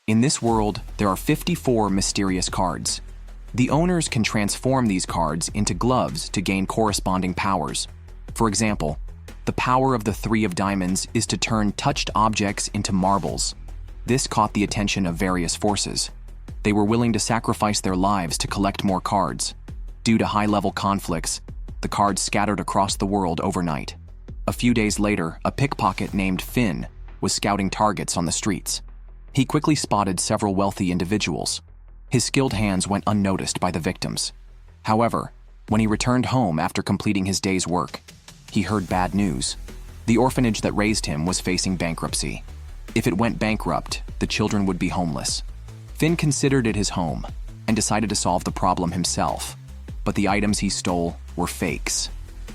In this world, there are 54 mysterious cards. The owners can transform these cards into gloves to gain corresponding powers. For example, the power of the 3 of diamonds is to turn touched objects into marbles. This caught the attention of various forces. They were willing to sacrifice their lives to collect more cards. Due to high-level conflicts, the cards scattered across the world overnight. A few days later, a pickpocket named Finn was scouting targets on the streets. He quickly spotted several wealthy individuals. His skilled hands went unnoticed by the victims. However, when he returned home after completing his day's work, he heard bad news. The orphanage that raised him was facing bankruptcy. If it went bankrupt, the children would be homeless. Finn considered it his home and decided to solve the problem himself. But the items he stole were fakes.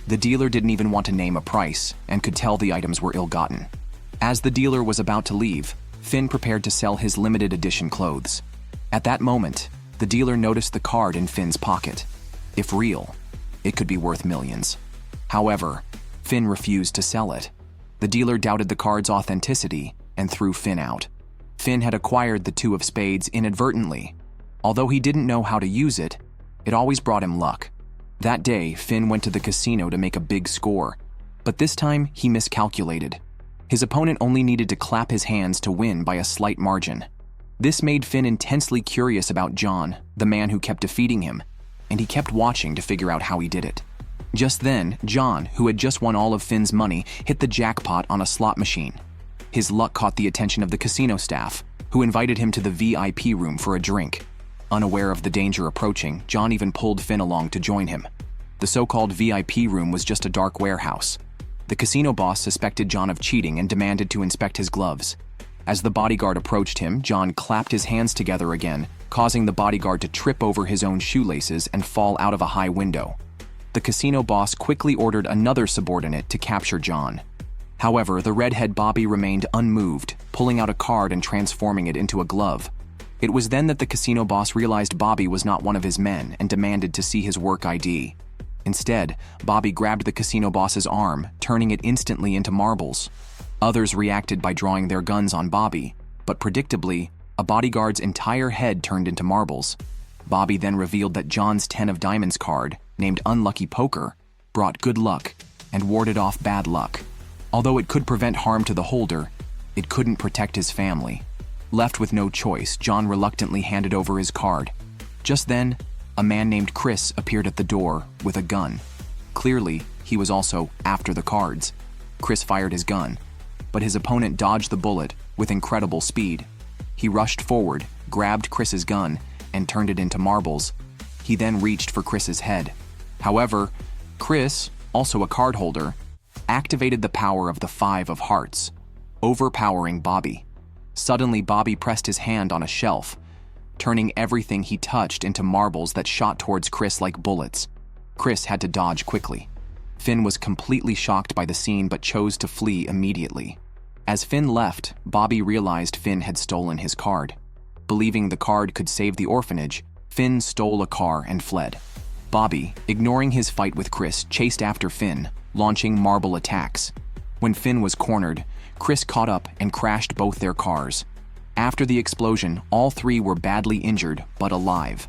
The dealer didn't even want to name a price and could tell the items were ill-gotten. As the dealer was about to leave, Finn prepared to sell his limited edition clothes. At that moment, the dealer noticed the card in Finn's pocket. If real, it could be worth millions. However, Finn refused to sell it. The dealer doubted the card's authenticity and threw Finn out. Finn had acquired the 2 of spades inadvertently. Although he didn't know how to use it, it always brought him luck. That day, Finn went to the casino to make a big score, but this time he miscalculated. His opponent only needed to clap his hands to win by a slight margin. This made Finn intensely curious about John, the man who kept defeating him, and he kept watching to figure out how he did it. Just then, John, who had just won all of Finn's money, hit the jackpot on a slot machine. His luck caught the attention of the casino staff, who invited him to the VIP room for a drink. Unaware of the danger approaching, John even pulled Finn along to join him. The so-called VIP room was just a dark warehouse. The casino boss suspected John of cheating and demanded to inspect his gloves. As the bodyguard approached him, John clapped his hands together again, causing the bodyguard to trip over his own shoelaces and fall out of a high window. The casino boss quickly ordered another subordinate to capture John. However, the redhead Bobby remained unmoved, pulling out a card and transforming it into a glove. It was then that the casino boss realized Bobby was not one of his men and demanded to see his work ID. Instead, Bobby grabbed the casino boss's arm, turning it instantly into marbles. Others reacted by drawing their guns on Bobby, but predictably, a bodyguard's entire head turned into marbles. Bobby then revealed that John's 10 of diamonds card, named Unlucky Poker, brought good luck and warded off bad luck. Although it could prevent harm to the holder, it couldn't protect his family. Left with no choice, John reluctantly handed over his card. Just then, a man named Chris appeared at the door with a gun. Clearly, he was also after the cards. Chris fired his gun, but his opponent dodged the bullet with incredible speed. He rushed forward, grabbed Chris's gun, and turned it into marbles. He then reached for Chris's head. However, Chris, also a card holder, activated the power of the 5 of hearts, overpowering Bobby. Suddenly, Bobby pressed his hand on a shelf, turning everything he touched into marbles that shot towards Chris like bullets. Chris had to dodge quickly. Finn was completely shocked by the scene but chose to flee immediately. As Finn left, Bobby realized Finn had stolen his card. Believing the card could save the orphanage, Finn stole a car and fled. Bobby, ignoring his fight with Chris, chased after Finn, launching marble attacks. When Finn was cornered, Chris caught up and crashed both their cars. After the explosion, all 3 were badly injured but alive.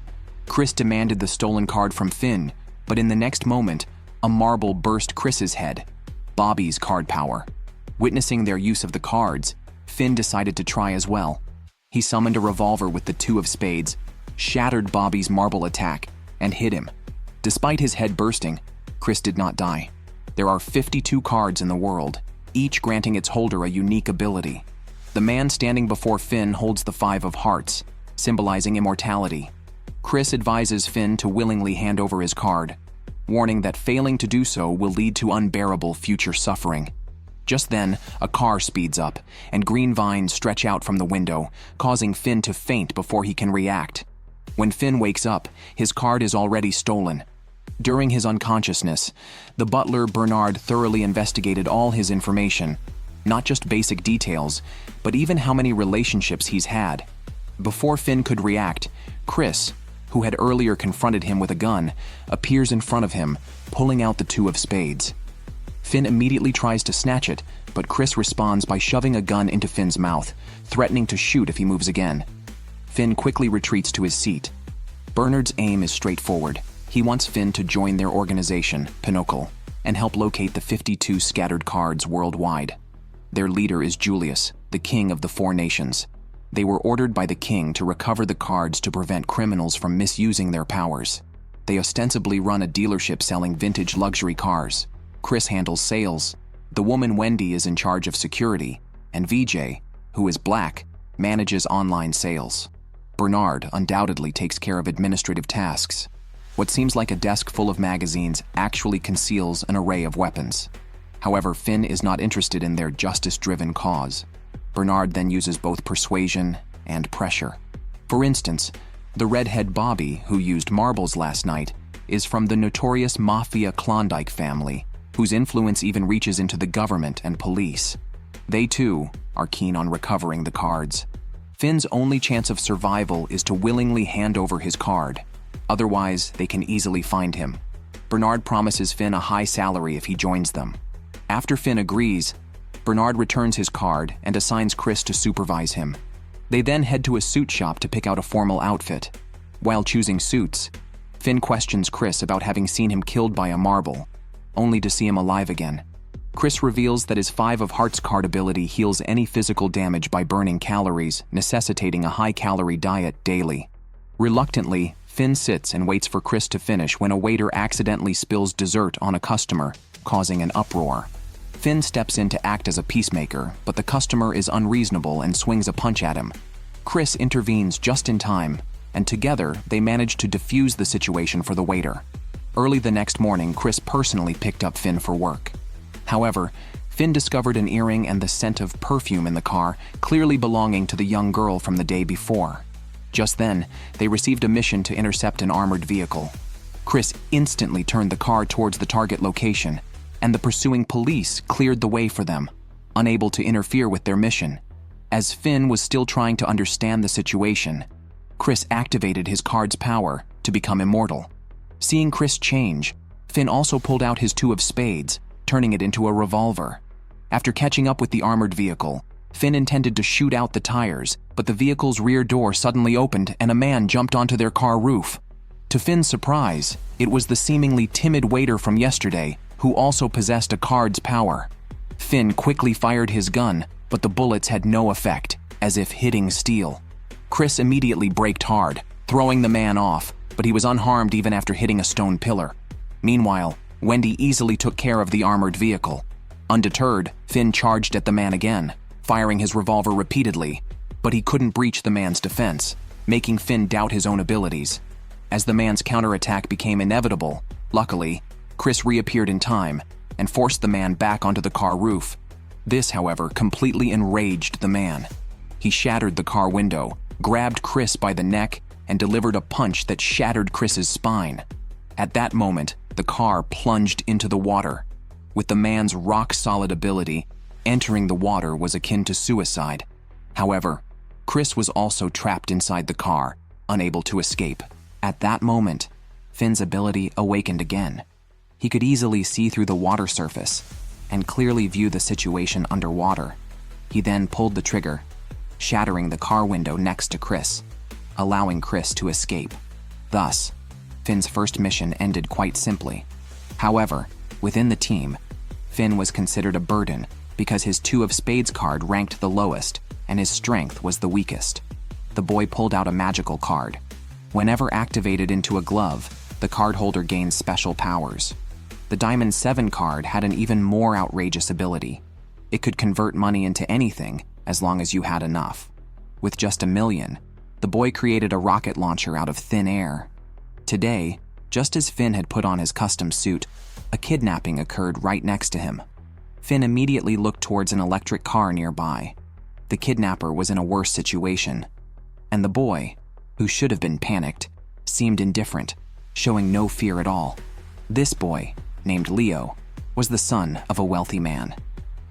Chris demanded the stolen card from Finn, but in the next moment, a marble burst Chris's head, Bobby's card power. Witnessing their use of the cards, Finn decided to try as well. He summoned a revolver with the 2 of spades, shattered Bobby's marble attack, and hit him. Despite his head bursting, Chris did not die. There are 52 cards in the world, each granting its holder a unique ability. The man standing before Finn holds the 5 of hearts, symbolizing immortality. Chris advises Finn to willingly hand over his card, warning that failing to do so will lead to unbearable future suffering. Just then, a car speeds up, and green vines stretch out from the window, causing Finn to faint before he can react. When Finn wakes up, his card is already stolen. During his unconsciousness, the butler Bernard thoroughly investigated all his information, not just basic details, but even how many relationships he's had. Before Finn could react, Chris, who had earlier confronted him with a gun, appears in front of him, pulling out the 2 of spades. Finn immediately tries to snatch it, but Chris responds by shoving a gun into Finn's mouth, threatening to shoot if he moves again. Finn quickly retreats to his seat. Bernard's aim is straightforward. He wants Finn to join their organization, Pinoc, and help locate the 52 scattered cards worldwide. Their leader is Julius, the king of the 4 nations. They were ordered by the king to recover the cards to prevent criminals from misusing their powers. They ostensibly run a dealership selling vintage luxury cars. Chris handles sales. The woman Wendy is in charge of security, and VJ, who is black, manages online sales. Bernard undoubtedly takes care of administrative tasks. What seems like a desk full of magazines actually conceals an array of weapons. However, Finn is not interested in their justice-driven cause. Bernard then uses both persuasion and pressure. For instance, the redhead Bobby, who used marbles last night, is from the notorious mafia Klondike family, whose influence even reaches into the government and police. They, too, are keen on recovering the cards. Finn's only chance of survival is to willingly hand over his card. Otherwise, they can easily find him. Bernard promises Finn a high salary if he joins them. After Finn agrees, Bernard returns his card and assigns Chris to supervise him. They then head to a suit shop to pick out a formal outfit. While choosing suits, Finn questions Chris about having seen him killed by a marble, only to see him alive again. Chris reveals that his 5 of Hearts card ability heals any physical damage by burning calories, necessitating a high-calorie diet daily. Reluctantly, Finn sits and waits for Chris to finish when a waiter accidentally spills dessert on a customer, causing an uproar. Finn steps in to act as a peacemaker, but the customer is unreasonable and swings a punch at him. Chris intervenes just in time, and together they manage to defuse the situation for the waiter. Early the next morning, Chris personally picked up Finn for work. However, Finn discovered an earring and the scent of perfume in the car, clearly belonging to the young girl from the day before. Just then, they received a mission to intercept an armored vehicle. Chris instantly turned the car towards the target location, and the pursuing police cleared the way for them, unable to interfere with their mission. As Finn was still trying to understand the situation, Chris activated his card's power to become immortal. Seeing Chris change, Finn also pulled out his 2 of spades, turning it into a revolver. After catching up with the armored vehicle, Finn intended to shoot out the tires, but the vehicle's rear door suddenly opened and a man jumped onto their car roof. To Finn's surprise, it was the seemingly timid waiter from yesterday, who also possessed a card's power. Finn quickly fired his gun, but the bullets had no effect, as if hitting steel. Chris immediately braked hard, throwing the man off, but he was unharmed even after hitting a stone pillar. Meanwhile, Wendy easily took care of the armored vehicle. Undeterred, Finn charged at the man again, firing his revolver repeatedly, but he couldn't breach the man's defense, making Finn doubt his own abilities. As the man's counterattack became inevitable, luckily, Chris reappeared in time and forced the man back onto the car roof. This, however, completely enraged the man. He shattered the car window, grabbed Chris by the neck, and delivered a punch that shattered Chris's spine. At that moment, the car plunged into the water. With the man's rock-solid ability, entering the water was akin to suicide. However, Chris was also trapped inside the car, unable to escape. At that moment, Finn's ability awakened again. He could easily see through the water surface and clearly view the situation underwater. He then pulled the trigger, shattering the car window next to Chris, allowing Chris to escape. Thus, Finn's first mission ended quite simply. However, within the team, Finn was considered a burden because his 2 of spades card ranked the lowest and his strength was the weakest. The boy pulled out a magical card. Whenever activated into a glove, the card holder gains special powers. The Diamond 7 card had an even more outrageous ability. It could convert money into anything as long as you had enough. With just $1 million, the boy created a rocket launcher out of thin air. Today, just as Finn had put on his custom suit, a kidnapping occurred right next to him. Finn immediately looked towards an electric car nearby. The kidnapper was in a worse situation, and the boy, who should have been panicked, seemed indifferent, showing no fear at all. This boy, named Leo, was the son of a wealthy man.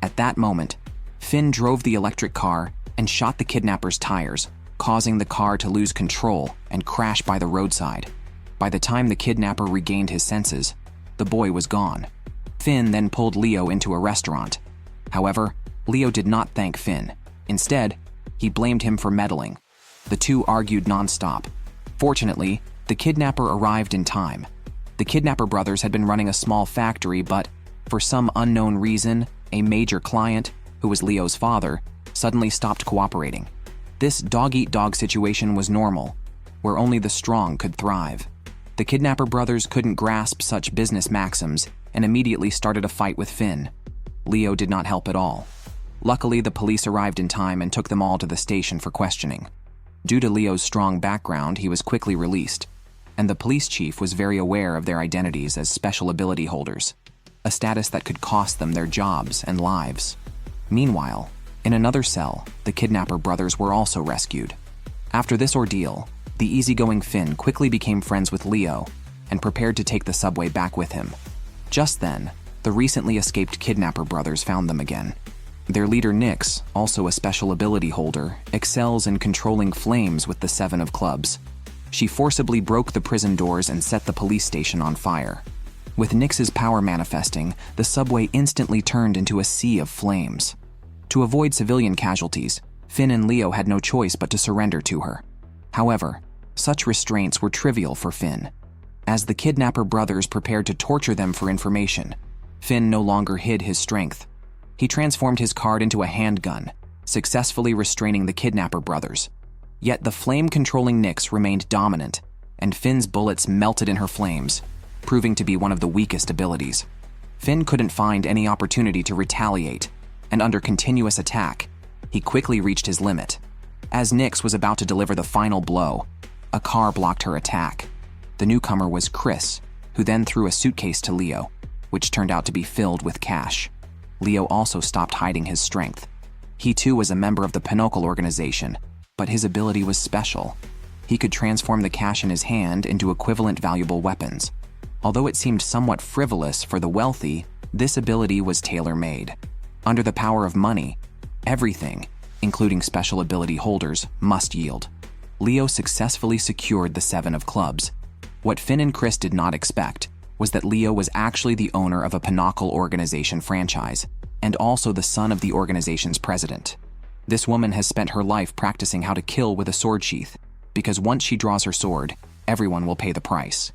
At that moment, Finn drove the electric car and shot the kidnapper's tires, causing the car to lose control and crash by the roadside. By the time the kidnapper regained his senses, the boy was gone. Finn then pulled Leo into a restaurant. However, Leo did not thank Finn. Instead, he blamed him for meddling. The two argued nonstop. Fortunately, the kidnapper arrived in time. The kidnapper brothers had been running a small factory, but for some unknown reason, a major client, who was Leo's father, suddenly stopped cooperating. This dog-eat-dog situation was normal, where only the strong could thrive. The kidnapper brothers couldn't grasp such business maxims and immediately started a fight with Finn. Leo did not help at all. Luckily, the police arrived in time and took them all to the station for questioning. Due to Leo's strong background, he was quickly released, and the police chief was very aware of their identities as special ability holders, a status that could cost them their jobs and lives. Meanwhile, in another cell, the kidnapper brothers were also rescued. After this ordeal, the easygoing Finn quickly became friends with Leo and prepared to take the subway back with him. Just then, the recently escaped kidnapper brothers found them again. Their leader Nyx, also a special ability holder, excels in controlling flames with the Seven of Clubs. She forcibly broke the prison doors and set the police station on fire. With Nyx's power manifesting, the subway instantly turned into a sea of flames. To avoid civilian casualties, Finn and Leo had no choice but to surrender to her. However, such restraints were trivial for Finn. As the kidnapper brothers prepared to torture them for information, Finn no longer hid his strength. He transformed his card into a handgun, successfully restraining the kidnapper brothers. Yet the flame-controlling Nyx remained dominant, and Finn's bullets melted in her flames, proving to be one of the weakest abilities. Finn couldn't find any opportunity to retaliate, and under continuous attack, he quickly reached his limit. As Nyx was about to deliver the final blow, a car blocked her attack. The newcomer was Chris, who then threw a suitcase to Leo, which turned out to be filled with cash. Leo also stopped hiding his strength. He too was a member of the pinoc organization, but his ability was special. He could transform the cash in his hand into equivalent valuable weapons. Although it seemed somewhat frivolous for the wealthy, this ability was tailor-made. Under the power of money, everything, including special ability holders, must yield. Leo successfully secured the Seven of Clubs. What Finn and Chris did not expect was that Leo was actually the owner of a pinoc organization franchise, and also the son of the organization's president. This woman has spent her life practicing how to kill with a sword sheath, because once she draws her sword, everyone will pay the price.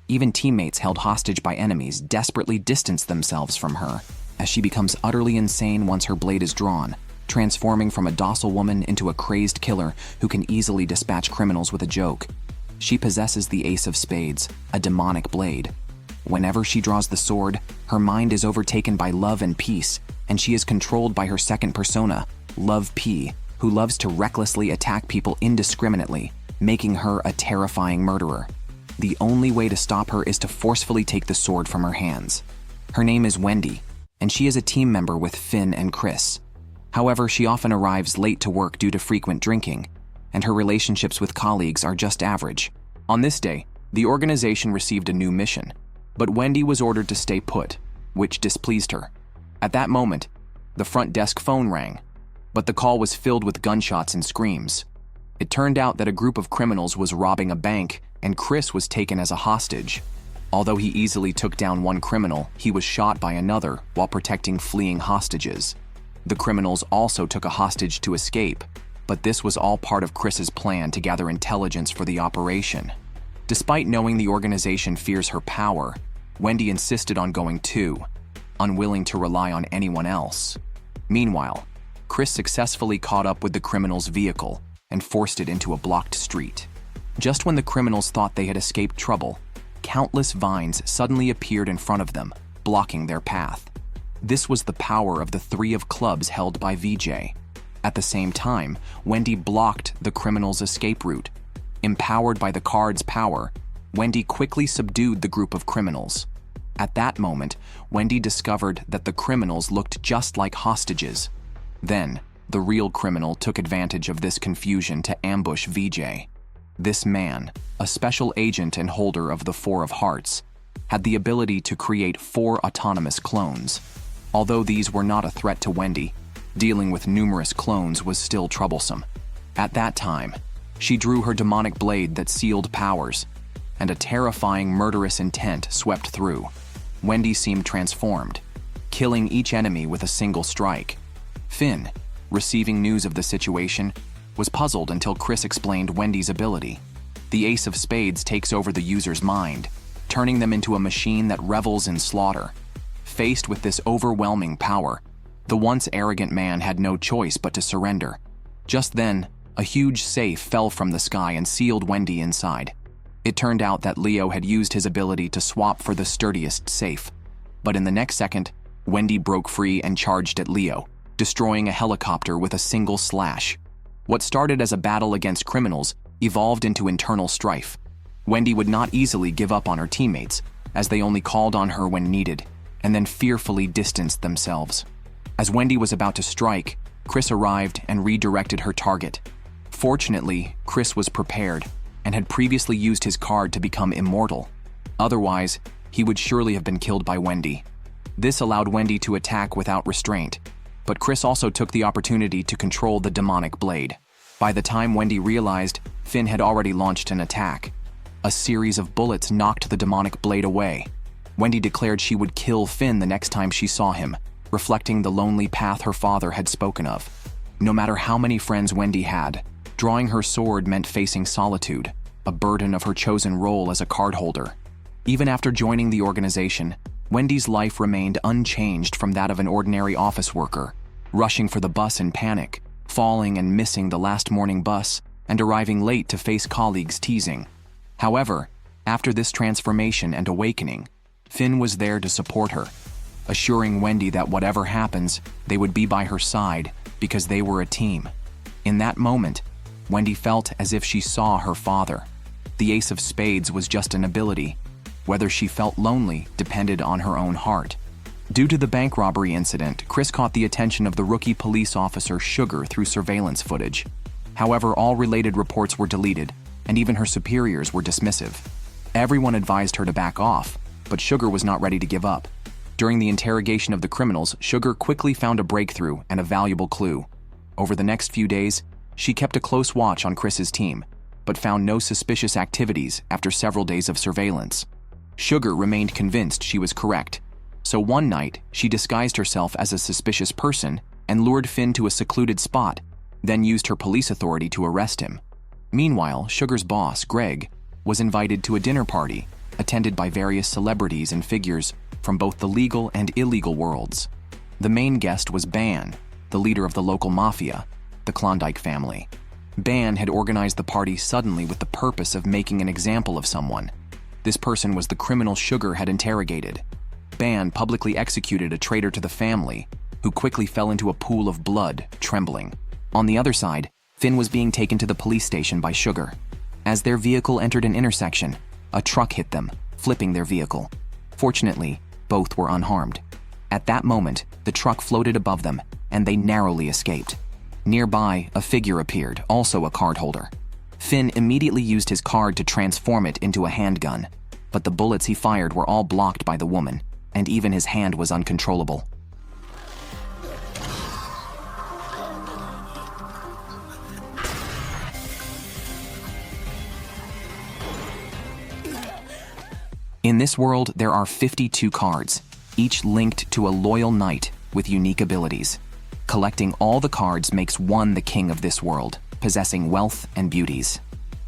Even teammates held hostage by enemies desperately distance themselves from her, as she becomes utterly insane once her blade is drawn, transforming from a docile woman into a crazed killer who can easily dispatch criminals with a joke. She possesses the Ace of Spades, a demonic blade. Whenever she draws the sword, her mind is overtaken by love and peace, and she is controlled by her second persona, Love P, who loves to recklessly attack people indiscriminately, making her a terrifying murderer. The only way to stop her is to forcefully take the sword from her hands. Her name is Wendy, and she is a team member with Finn and Chris. However, she often arrives late to work due to frequent drinking, and her relationships with colleagues are just average. On this day, the organization received a new mission, but Wendy was ordered to stay put, which displeased her. At that moment, the front desk phone rang, but the call was filled with gunshots and screams. It turned out that a group of criminals was robbing a bank, and Chris was taken as a hostage. Although he easily took down one criminal, he was shot by another while protecting fleeing hostages. The criminals also took a hostage to escape, but this was all part of Chris's plan to gather intelligence for the operation. Despite knowing the organization fears her power, Wendy insisted on going too, unwilling to rely on anyone else. Meanwhile, Chris successfully caught up with the criminals' vehicle and forced it into a blocked street. Just when the criminals thought they had escaped trouble, countless vines suddenly appeared in front of them, blocking their path. This was the power of the Three of Clubs held by VJ. At the same time, Wendy blocked the criminals' escape route. Empowered by the card's power, Wendy quickly subdued the group of criminals. At that moment, Wendy discovered that the criminals looked just like hostages. Then, the real criminal took advantage of this confusion to ambush VJ. This man, a special agent and holder of the Four of Hearts, had the ability to create 4 autonomous clones. Although these were not a threat to Wendy, dealing with numerous clones was still troublesome. At that time, she drew her demonic blade that sealed powers, and a terrifying murderous intent swept through. Wendy seemed transformed. killing each enemy with a single strike. Finn, receiving news of the situation, was puzzled until Chris explained Wendy's ability. The Ace of Spades takes over the user's mind, turning them into a machine that revels in slaughter. Faced with this overwhelming power, the once arrogant man had no choice but to surrender. Just then, a huge safe fell from the sky and sealed Wendy inside. It turned out that Leo had used his ability to swap for the sturdiest safe. But in the next second, Wendy broke free and charged at Leo, destroying a helicopter with a single slash. What started as a battle against criminals evolved into internal strife. Wendy would not easily give up on her teammates, as they only called on her when needed, and then fearfully distanced themselves. As Wendy was about to strike, Chris arrived and redirected her target. Fortunately, Chris was prepared and had previously used his card to become immortal. Otherwise, he would surely have been killed by Wendy. This allowed Wendy to attack without restraint, but Chris also took the opportunity to control the demonic blade. By the time Wendy realized, Finn had already launched an attack. A series of bullets knocked the demonic blade away. Wendy declared she would kill Finn the next time she saw him, reflecting the lonely path her father had spoken of. No matter how many friends Wendy had, drawing her sword meant facing solitude, a burden of her chosen role as a cardholder. Even after joining the organization, Wendy's life remained unchanged from that of an ordinary office worker, rushing for the bus in panic, falling and missing the last morning bus, and arriving late to face colleagues' teasing. However, after this transformation and awakening, Finn was there to support her, assuring Wendy that whatever happens, they would be by her side because they were a team. In that moment, Wendy felt as if she saw her father. The Ace of Spades was just an ability. Whether she felt lonely depended on her own heart. Due to the bank robbery incident, Chris caught the attention of the rookie police officer Sugar through surveillance footage. However, all related reports were deleted, and even her superiors were dismissive. Everyone advised her to back off, but Sugar was not ready to give up. During the interrogation of the criminals, Sugar quickly found a breakthrough and a valuable clue. Over the next few days, she kept a close watch on Chris's team, but found no suspicious activities after several days of surveillance. Sugar remained convinced she was correct, so one night she disguised herself as a suspicious person and lured Finn to a secluded spot, then used her police authority to arrest him. Meanwhile, Sugar's boss, Greg, was invited to a dinner party attended by various celebrities and figures from both the legal and illegal worlds. The main guest was Ban, the leader of the local mafia, the Klondike family. Ban had organized the party suddenly with the purpose of making an example of someone. This person was the criminal Sugar had interrogated. Ban publicly executed a traitor to the family, who quickly fell into a pool of blood, trembling. On the other side, Finn was being taken to the police station by Sugar. As their vehicle entered an intersection, a truck hit them, flipping their vehicle. Fortunately, both were unharmed. At that moment, the truck floated above them, and they narrowly escaped. Nearby, a figure appeared, also a card holder. Finn immediately used his card to transform it into a handgun, but the bullets he fired were all blocked by the woman, and even his hand was uncontrollable. In this world, there are 52 cards, each linked to a loyal knight with unique abilities. Collecting all the cards makes one the king of this world, possessing wealth and beauties.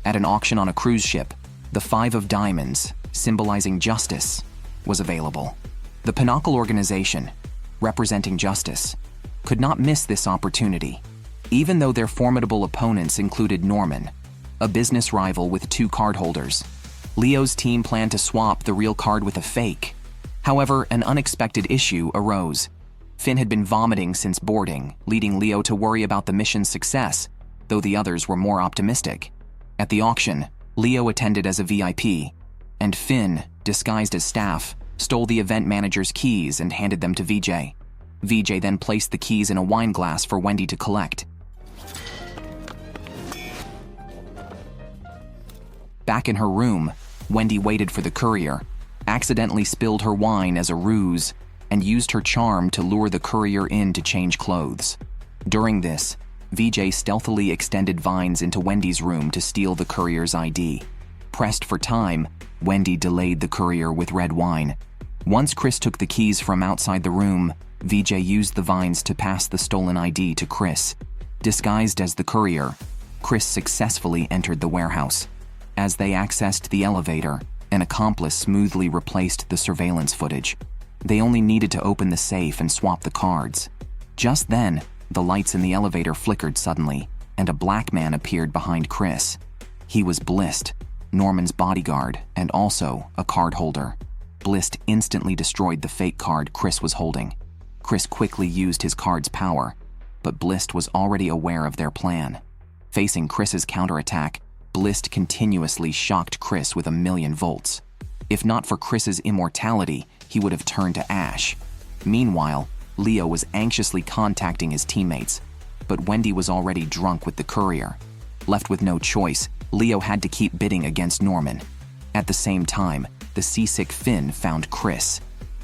At an auction on a cruise ship, the 5 of Diamonds, symbolizing justice, was available. The Pinnacle organization, representing justice, could not miss this opportunity, even though their formidable opponents included Norman, a business rival with 2 card holders. Leo's team planned to swap the real card with a fake. However, an unexpected issue arose. Finn had been vomiting since boarding, leading Leo to worry about the mission's success, though the others were more optimistic. At the auction, Leo attended as a VIP, and Finn, disguised as staff, stole the event manager's keys and handed them to VJ. VJ then placed the keys in a wine glass for Wendy to collect. Back in her room, Wendy waited for the courier, accidentally spilled her wine as a ruse, and used her charm to lure the courier in to change clothes. During this, VJ stealthily extended vines into Wendy's room to steal the courier's ID. Pressed for time, Wendy delayed the courier with red wine. Once Chris took the keys from outside the room, VJ used the vines to pass the stolen ID to Chris. Disguised as the courier, Chris successfully entered the warehouse. As they accessed the elevator, an accomplice smoothly replaced the surveillance footage. They only needed to open the safe and swap the cards. Just then, the lights in the elevator flickered suddenly, and a black man appeared behind Chris. He was Blist, Norman's bodyguard, and also a card holder. Blist instantly destroyed the fake card Chris was holding. Chris quickly used his card's power, but Blist was already aware of their plan. Facing Chris's counterattack, Blist continuously shocked Chris with 1,000,000 volts. If not for Chris's immortality, he would have turned to ash. Meanwhile, Leo was anxiously contacting his teammates, but Wendy was already drunk with the courier. Left with no choice, Leo had to keep bidding against Norman. At the same time, the seasick Finn found Chris.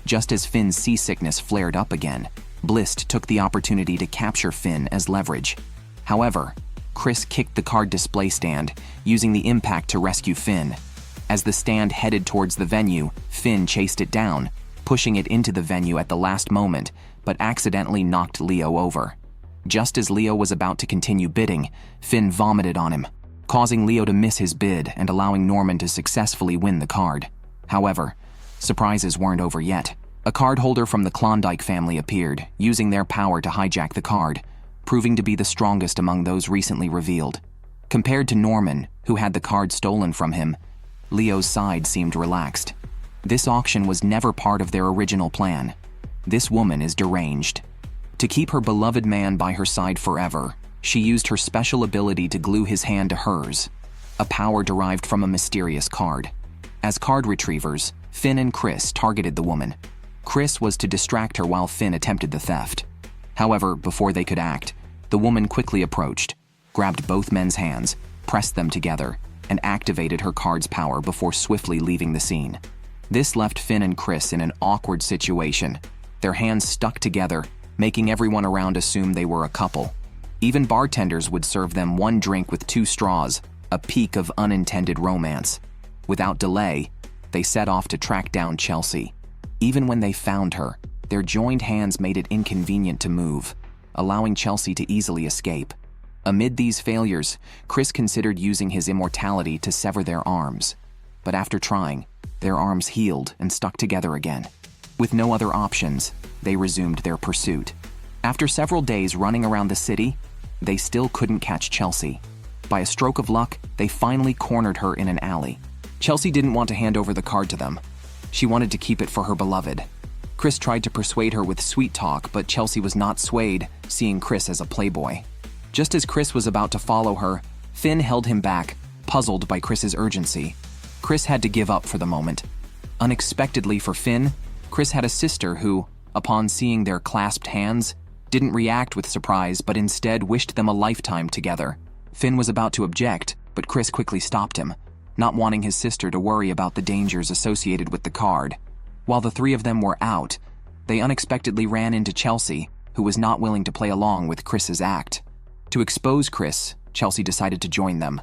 Just as Finn's seasickness flared up again, Blist took the opportunity to capture Finn as leverage. However, Chris kicked the card display stand, using the impact to rescue Finn. As the stand headed towards the venue, Finn chased it down, pushing it into the venue at the last moment, but accidentally knocked Leo over. Just as Leo was about to continue bidding, Finn vomited on him, causing Leo to miss his bid and allowing Norman to successfully win the card. However, surprises weren't over yet. A card holder from the Klondike family appeared, using their power to hijack the card, proving to be the strongest among those recently revealed. Compared to Norman, who had the card stolen from him, Leo's side seemed relaxed. This auction was never part of their original plan. This woman is deranged. To keep her beloved man by her side forever, she used her special ability to glue his hand to hers, a power derived from a mysterious card. As card retrievers, Finn and Chris targeted the woman. Chris was to distract her while Finn attempted the theft. However, before they could act, the woman quickly approached, grabbed both men's hands, pressed them together, and activated her card's power before swiftly leaving the scene. This left Finn and Chris in an awkward situation. Their hands stuck together, making everyone around assume they were a couple. Even bartenders would serve them one drink with 2 straws, a peak of unintended romance. Without delay, they set off to track down Chelsea. Even when they found her, their joined hands made it inconvenient to move, allowing Chelsea to easily escape. Amid these failures, Chris considered using his immortality to sever their arms. But after trying, their arms healed and stuck together again. With no other options, they resumed their pursuit. After several days running around the city, they still couldn't catch Chelsea. By a stroke of luck, they finally cornered her in an alley. Chelsea didn't want to hand over the card to them. She wanted to keep it for her beloved. Chris tried to persuade her with sweet talk, but Chelsea was not swayed, seeing Chris as a playboy. Just as Chris was about to follow her, Finn held him back, puzzled by Chris's urgency. Chris had to give up for the moment. Unexpectedly for Finn, Chris had a sister who, upon seeing their clasped hands, didn't react with surprise but instead wished them a lifetime together. Finn was about to object, but Chris quickly stopped him, not wanting his sister to worry about the dangers associated with the card. While the 3 of them were out, they unexpectedly ran into Chelsea, who was not willing to play along with Chris's act. To expose Chris, Chelsea decided to join them.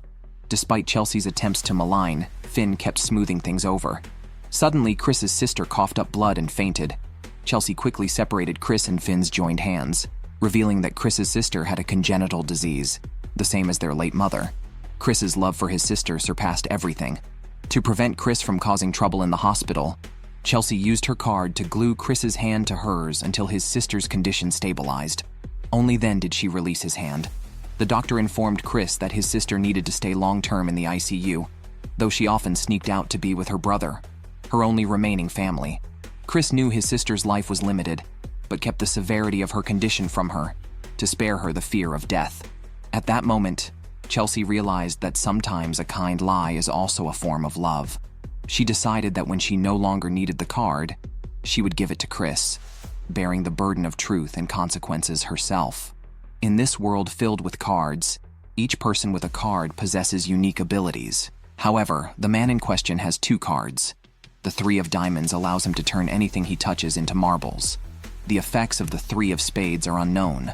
Despite Chelsea's attempts to malign, Finn kept smoothing things over. Suddenly, Chris's sister coughed up blood and fainted. Chelsea quickly separated Chris and Finn's joined hands, revealing that Chris's sister had a congenital disease, the same as their late mother. Chris's love for his sister surpassed everything. To prevent Chris from causing trouble in the hospital, Chelsea used her card to glue Chris's hand to hers until his sister's condition stabilized. Only then did she release his hand. The doctor informed Chris that his sister needed to stay long-term in the ICU, though she often sneaked out to be with her brother, her only remaining family. Chris knew his sister's life was limited, but kept the severity of her condition from her, to spare her the fear of death. At that moment, Chelsea realized that sometimes a kind lie is also a form of love. She decided that when she no longer needed the card, she would give it to Chris, bearing the burden of truth and consequences herself. In this world filled with cards, each person with a card possesses unique abilities. However, the man in question has 2 cards. The 3 of diamonds allows him to turn anything he touches into marbles. The effects of the 3 of spades are unknown,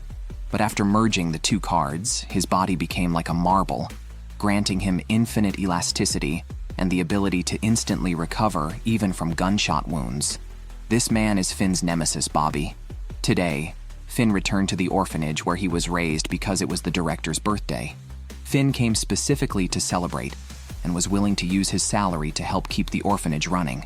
but after merging the 2 cards, his body became like a marble, granting him infinite elasticity and the ability to instantly recover even from gunshot wounds. This man is Finn's nemesis, Bobby. Today, Finn returned to the orphanage where he was raised because it was the director's birthday. Finn came specifically to celebrate and was willing to use his salary to help keep the orphanage running.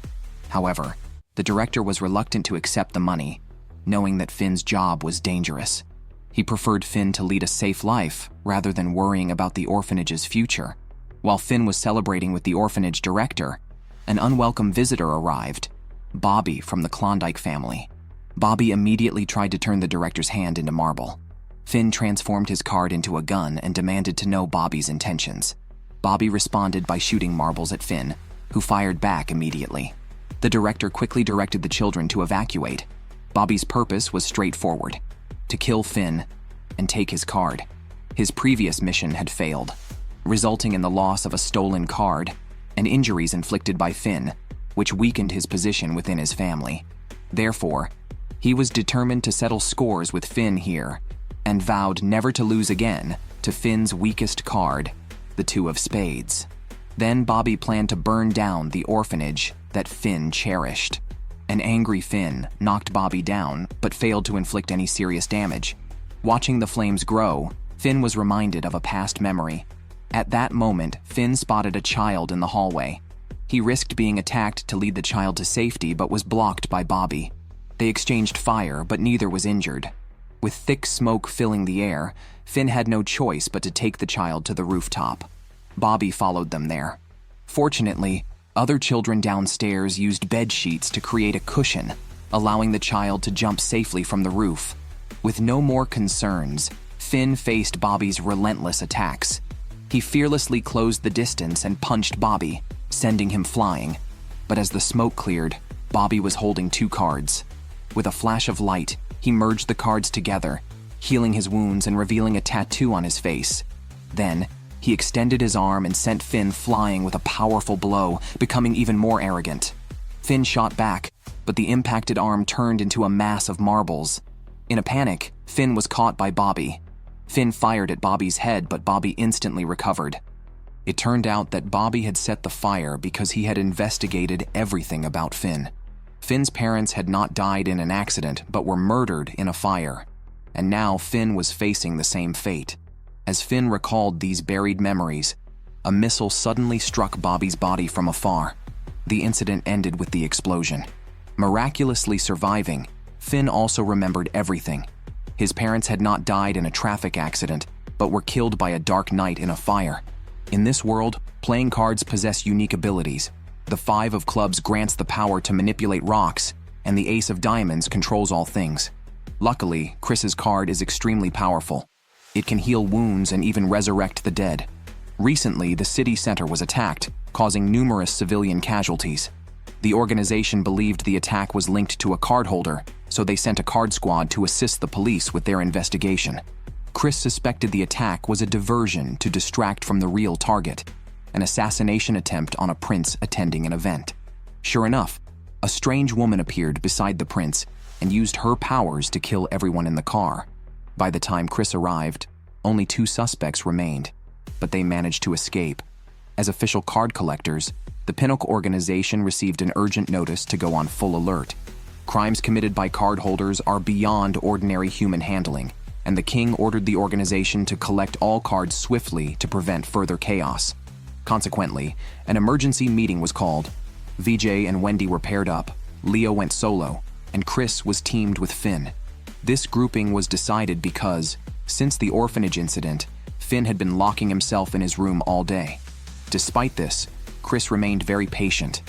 However, the director was reluctant to accept the money, knowing that Finn's job was dangerous. He preferred Finn to lead a safe life rather than worrying about the orphanage's future. While Finn was celebrating with the orphanage director, an unwelcome visitor arrived, Bobby from the Klondike family. Bobby immediately tried to turn the director's hand into marble. Finn transformed his card into a gun and demanded to know Bobby's intentions. Bobby responded by shooting marbles at Finn, who fired back immediately. The director quickly directed the children to evacuate. Bobby's purpose was straightforward: to kill Finn and take his card. His previous mission had failed, resulting in the loss of a stolen card and injuries inflicted by Finn, which weakened his position within his family. Therefore, he was determined to settle scores with Finn here and vowed never to lose again to Finn's weakest card, the two of spades. Then Bobby planned to burn down the orphanage that Finn cherished. An angry Finn knocked Bobby down but failed to inflict any serious damage. Watching the flames grow, Finn was reminded of a past memory. At that moment, Finn spotted a child in the hallway. He risked being attacked to lead the child to safety but was blocked by Bobby. They exchanged fire, but neither was injured. With thick smoke filling the air, Finn had no choice but to take the child to the rooftop. Bobby followed them there. Fortunately, other children downstairs used bed sheets to create a cushion, allowing the child to jump safely from the roof. With no more concerns, Finn faced Bobby's relentless attacks. He fearlessly closed the distance and punched Bobby, sending him flying. But as the smoke cleared, Bobby was holding two cards. With a flash of light, he merged the cards together, healing his wounds and revealing a tattoo on his face. Then, he extended his arm and sent Finn flying with a powerful blow, becoming even more arrogant. Finn shot back, but the impacted arm turned into a mass of marbles. In a panic, Finn was caught by Bobby. Finn fired at Bobby's head, but Bobby instantly recovered. It turned out that Bobby had set the fire because he had investigated everything about Finn. Finn's parents had not died in an accident, but were murdered in a fire. And now Finn was facing the same fate. As Finn recalled these buried memories, a missile suddenly struck Bobby's body from afar. The incident ended with the explosion. Miraculously surviving, Finn also remembered everything. His parents had not died in a traffic accident, but were killed by a dark night in a fire. In this world, playing cards possess unique abilities. The Five of Clubs grants the power to manipulate rocks, and the Ace of Diamonds controls all things. Luckily, Chris's card is extremely powerful. It can heal wounds and even resurrect the dead. Recently, the city center was attacked, causing numerous civilian casualties. The organization believed the attack was linked to a card holder, so they sent a card squad to assist the police with their investigation. Chris suspected the attack was a diversion to distract from the real target, an assassination attempt on a prince attending an event. Sure enough, a strange woman appeared beside the prince and used her powers to kill everyone in the car. By the time Chris arrived, only 2 suspects remained, but they managed to escape. As official card collectors, the pinoc organization received an urgent notice to go on full alert. Crimes committed by card holders are beyond ordinary human handling, and the king ordered the organization to collect all cards swiftly to prevent further chaos. Consequently, an emergency meeting was called. VJ and Wendy were paired up, Leo went solo, and Chris was teamed with Finn. This grouping was decided because, since the orphanage incident, Finn had been locking himself in his room all day. Despite this, Chris remained very patient.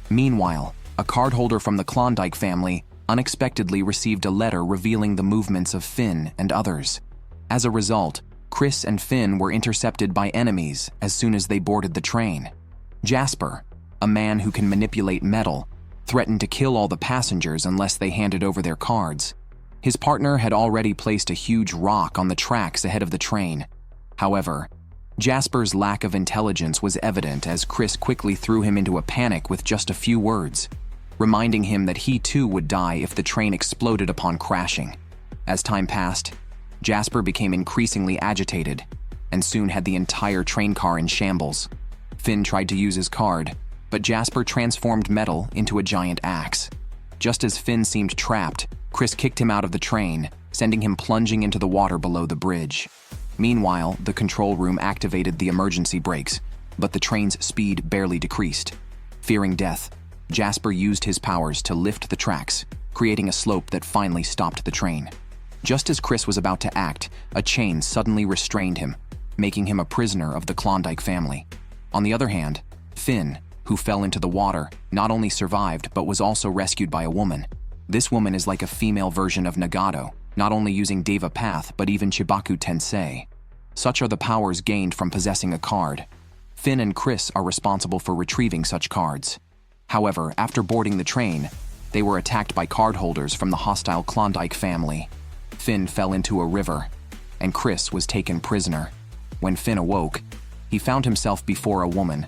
Meanwhile, a cardholder from the Klondike family unexpectedly received a letter revealing the movements of Finn and others. As a result, Chris and Finn were intercepted by enemies as soon as they boarded the train. Jasper, a man who can manipulate metal, threatened to kill all the passengers unless they handed over their cards. His partner had already placed a huge rock on the tracks ahead of the train. However, Jasper's lack of intelligence was evident as Chris quickly threw him into a panic with just a few words, reminding him that he too would die if the train exploded upon crashing. As time passed, Jasper became increasingly agitated and soon had the entire train car in shambles. Finn tried to use his card, but Jasper transformed metal into a giant axe. Just as Finn seemed trapped, Chris kicked him out of the train, sending him plunging into the water below the bridge. Meanwhile, the control room activated the emergency brakes, but the train's speed barely decreased. Fearing death, Jasper used his powers to lift the tracks, creating a slope that finally stopped the train. Just as Chris was about to act, a chain suddenly restrained him, making him a prisoner of the Klondike family. On the other hand, Finn, who fell into the water, not only survived but was also rescued by a woman. This woman is like a female version of Nagato, not only using Deva Path but even Chibaku Tensei. Such are the powers gained from possessing a card. Finn and Chris are responsible for retrieving such cards. However, after boarding the train, they were attacked by card holders from the hostile Klondike family. Finn fell into a river, and Chris was taken prisoner. When Finn awoke, he found himself before a woman,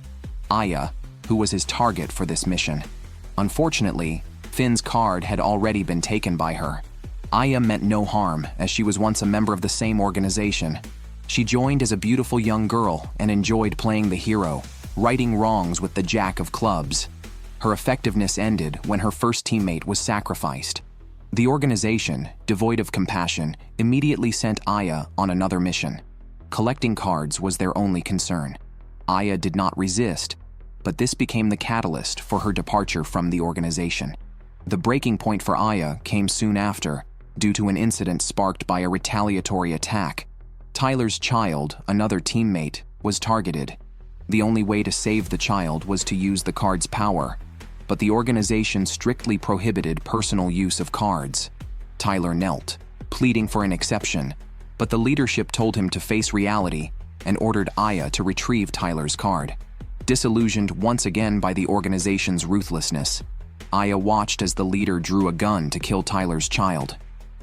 Aya, who was his target for this mission. Unfortunately, Finn's card had already been taken by her. Aya meant no harm, as she was once a member of the same organization. She joined as a beautiful young girl and enjoyed playing the hero, righting wrongs with the Jack of Clubs. Her effectiveness ended when her first teammate was sacrificed. The organization, devoid of compassion, immediately sent Aya on another mission. Collecting cards was their only concern. Aya did not resist, but this became the catalyst for her departure from the organization. The breaking point for Aya came soon after, due to an incident sparked by a retaliatory attack. Tyler's child, another teammate, was targeted. The only way to save the child was to use the card's power, but the organization strictly prohibited personal use of cards. Tyler knelt, pleading for an exception, but the leadership told him to face reality and ordered Aya to retrieve Tyler's card. Disillusioned once again by the organization's ruthlessness, Aya watched as the leader drew a gun to kill Tyler's child.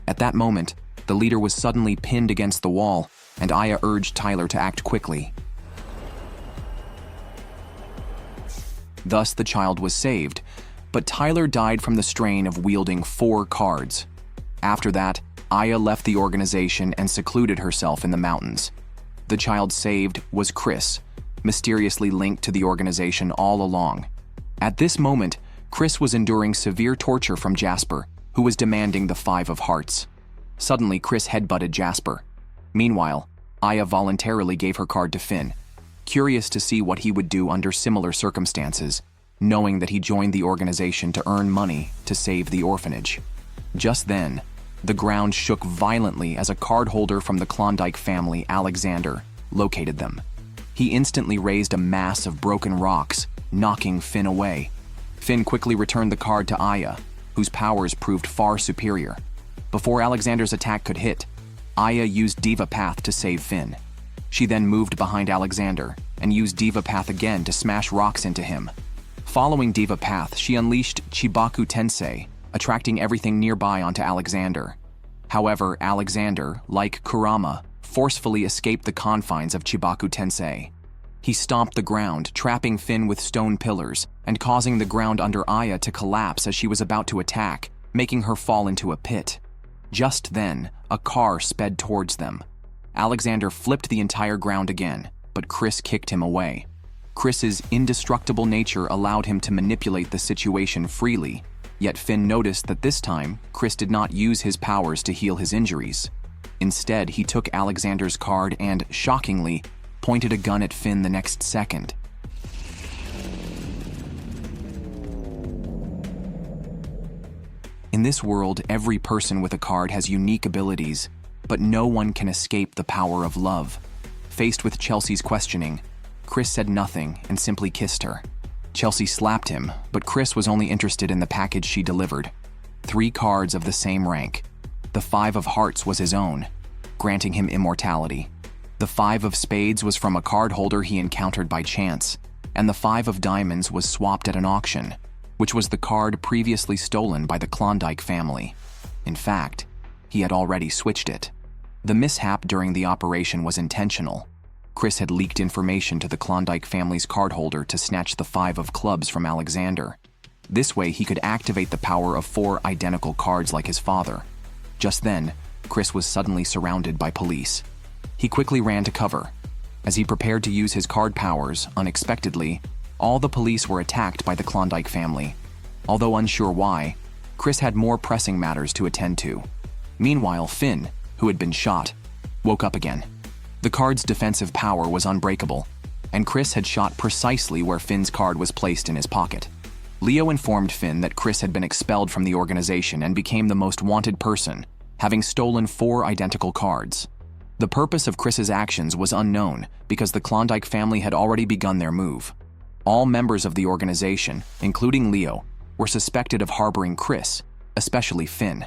At that moment, the leader was suddenly pinned against the wall, and Aya urged Tyler to act quickly. Thus, the child was saved, but Tyler died from the strain of wielding 4 cards. After that, Aya left the organization and secluded herself in the mountains. The child saved was Chris, mysteriously linked to the organization all along. At this moment, Chris was enduring severe torture from Jasper, who was demanding the 5 of Hearts. Suddenly, Chris headbutted Jasper. Meanwhile, Aya voluntarily gave her card to Finn, curious to see what he would do under similar circumstances, knowing that he joined the organization to earn money to save the orphanage. Just then, the ground shook violently as a card holder from the Klondike family, Alexander, located them. He instantly raised a mass of broken rocks, knocking Finn away. Finn quickly returned the card to Aya, whose powers proved far superior. Before Alexander's attack could hit, Aya used Deva Path to save Finn. She then moved behind Alexander and used Deva Path again to smash rocks into him. Following Deva Path, she unleashed Chibaku Tensei, attracting everything nearby onto Alexander. However, Alexander, like Kurama, forcefully escaped the confines of Chibaku Tensei. He stomped the ground, trapping Finn with stone pillars and causing the ground under Aya to collapse as she was about to attack, making her fall into a pit. Just then, a car sped towards them. Alexander flipped the entire ground again, but Chris kicked him away. Chris's indestructible nature allowed him to manipulate the situation freely, yet Finn noticed that this time, Chris did not use his powers to heal his injuries. Instead, he took Alexander's card and, shockingly, pointed a gun at Finn the next second. In this world, every person with a card has unique abilities, but no one can escape the power of love. Faced with Chelsea's questioning, Chris said nothing and simply kissed her. Chelsea slapped him, but Chris was only interested in the package she delivered. 3 cards of the same rank. The 5 of Hearts was his own, granting him immortality. The 5 of Spades was from a card holder he encountered by chance, and the 5 of Diamonds was swapped at an auction, which was the card previously stolen by the Klondike family. In fact, he had already switched it. The mishap during the operation was intentional. Chris had leaked information to the Klondike family's card holder to snatch the 5 of Clubs from Alexander. This way, he could activate the power of 4 identical cards like his father. Just then, Chris was suddenly surrounded by police. He quickly ran to cover. As he prepared to use his card powers, unexpectedly, all the police were attacked by the Klondike family. Although unsure why, Chris had more pressing matters to attend to. Meanwhile, Finn, who had been shot, woke up again. The card's defensive power was unbreakable, and Chris had shot precisely where Finn's card was placed in his pocket. Leo informed Finn that Chris had been expelled from the organization and became the most wanted person, having stolen 4 identical cards. The purpose of Chris's actions was unknown because the Klondike family had already begun their move. All members of the organization, including Leo, were suspected of harboring Chris, especially Finn.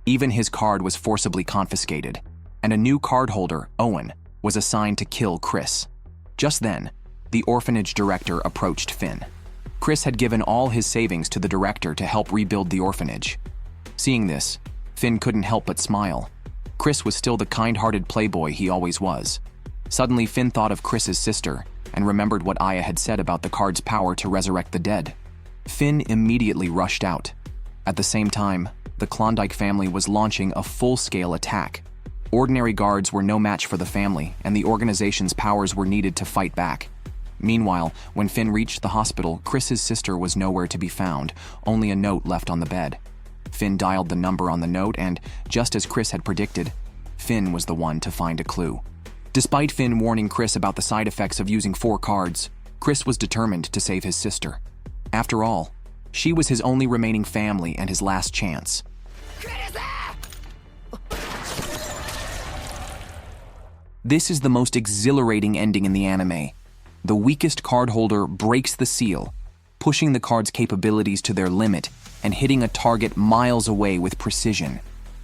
Even his card was forcibly confiscated, and a new cardholder, Owen, was assigned to kill Chris. Just then, the orphanage director approached Finn. Chris had given all his savings to the director to help rebuild the orphanage. Seeing this, Finn couldn't help but smile. Chris was still the kind-hearted playboy he always was. Suddenly, Finn thought of Chris's sister and remembered what Aya had said about the card's power to resurrect the dead. Finn immediately rushed out. At the same time, the Klondike family was launching a full-scale attack. Ordinary guards were no match for the family, and the organization's powers were needed to fight back. Meanwhile, when Finn reached the hospital, Chris's sister was nowhere to be found, only a note left on the bed. Finn dialed the number on the note, and, just as Chris had predicted, Finn was the one to find a clue. Despite Finn warning Chris about the side effects of using 4 cards, Chris was determined to save his sister. After all, she was his only remaining family and his last chance. This is the most exhilarating ending in the anime. The weakest card holder breaks the seal, pushing the card's capabilities to their limit and hitting a target miles away with precision.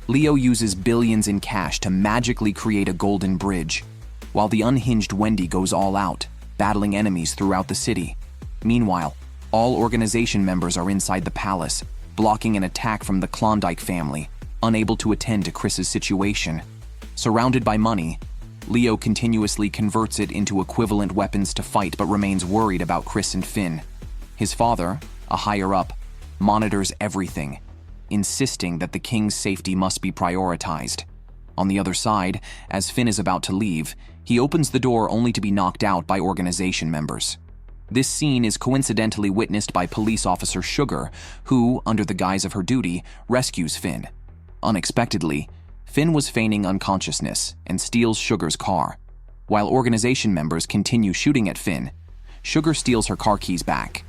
Leo uses billions in cash to magically create a golden bridge, while the unhinged Wendy goes all out, battling enemies throughout the city. Meanwhile, all organization members are inside the palace, blocking an attack from the Klondike family, unable to attend to Chris's situation. Surrounded by money, Leo continuously converts it into equivalent weapons to fight but remains worried about Chris and Finn. His father, a higher-up, monitors everything, insisting that the king's safety must be prioritized. On the other side, as Finn is about to leave, he opens the door only to be knocked out by organization members. This scene is coincidentally witnessed by police officer Sugar, who, under the guise of her duty, rescues Finn. Unexpectedly, Finn was feigning unconsciousness and steals Sugar's car. While organization members continue shooting at Finn, Sugar steals her car keys back.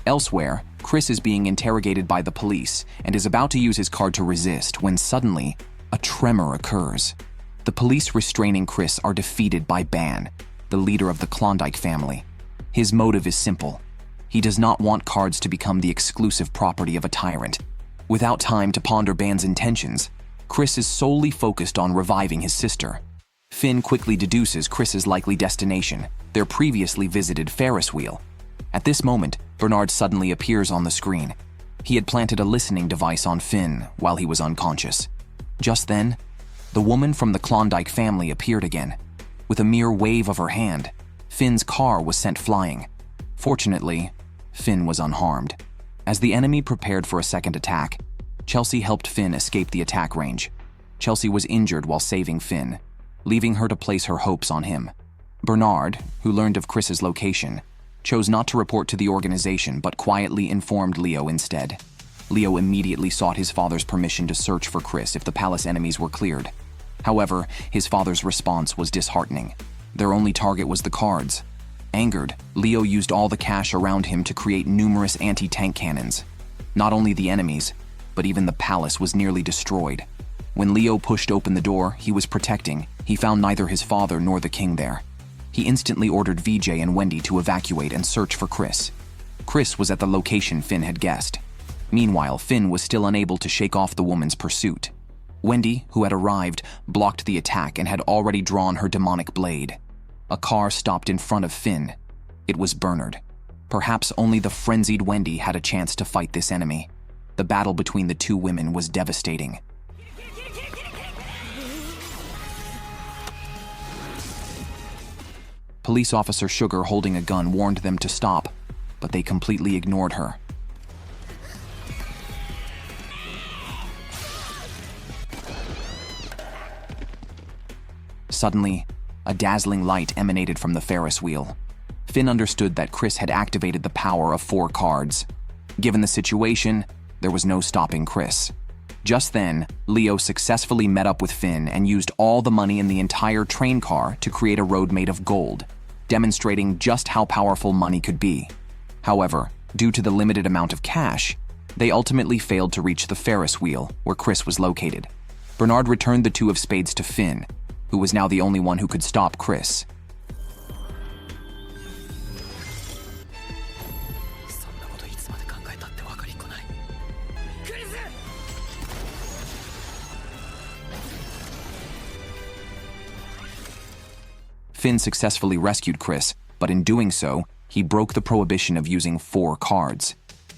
Elsewhere, Chris is being interrogated by the police and is about to use his card to resist when suddenly, a tremor occurs. The police restraining Chris are defeated by Ban, the leader of the Klondike family. His motive is simple. He does not want cards to become the exclusive property of a tyrant. Without time to ponder Ban's intentions, Chris is solely focused on reviving his sister. Finn quickly deduces Chris's likely destination, their previously visited Ferris wheel. At this moment, Bernard suddenly appears on the screen. He had planted a listening device on Finn while he was unconscious. Just then, the woman from the Klondike family appeared again. With a mere wave of her hand, Finn's car was sent flying. Fortunately, Finn was unharmed. As the enemy prepared for a second attack, Chelsea helped Finn escape the attack range. Chelsea was injured while saving Finn, leaving her to place her hopes on him. Bernard, who learned of Chris's location, chose not to report to the organization but quietly informed Leo instead. Leo immediately sought his father's permission to search for Chris if the palace enemies were cleared. However, his father's response was disheartening. Their only target was the cards. Angered, Leo used all the cash around him to create numerous anti-tank cannons. Not only the enemies, but even the palace was nearly destroyed. When Leo pushed open the door he was protecting, he found neither his father nor the king there. He instantly ordered VJ and Wendy to evacuate and search for Chris. Chris was at the location Finn had guessed. Meanwhile, Finn was still unable to shake off the woman's pursuit. Wendy, who had arrived, blocked the attack and had already drawn her demonic blade. A car stopped in front of Finn. It was Bernard. Perhaps only the frenzied Wendy had a chance to fight this enemy. The battle between the two women was devastating. Police officer Sugar holding a gun warned them to stop, but they completely ignored her. Suddenly, a dazzling light emanated from the Ferris wheel. Finn understood that Chris had activated the power of 4 cards. Given the situation, there was no stopping Chris. Just then, Leo successfully met up with Finn and used all the money in the entire train car to create a road made of gold, demonstrating just how powerful money could be. However, due to the limited amount of cash, they ultimately failed to reach the Ferris wheel where Chris was located. Bernard returned the two of spades to Finn, who was now the only one who could stop Chris. Finn successfully rescued Chris, but in doing so, he broke the prohibition of using 4 cards.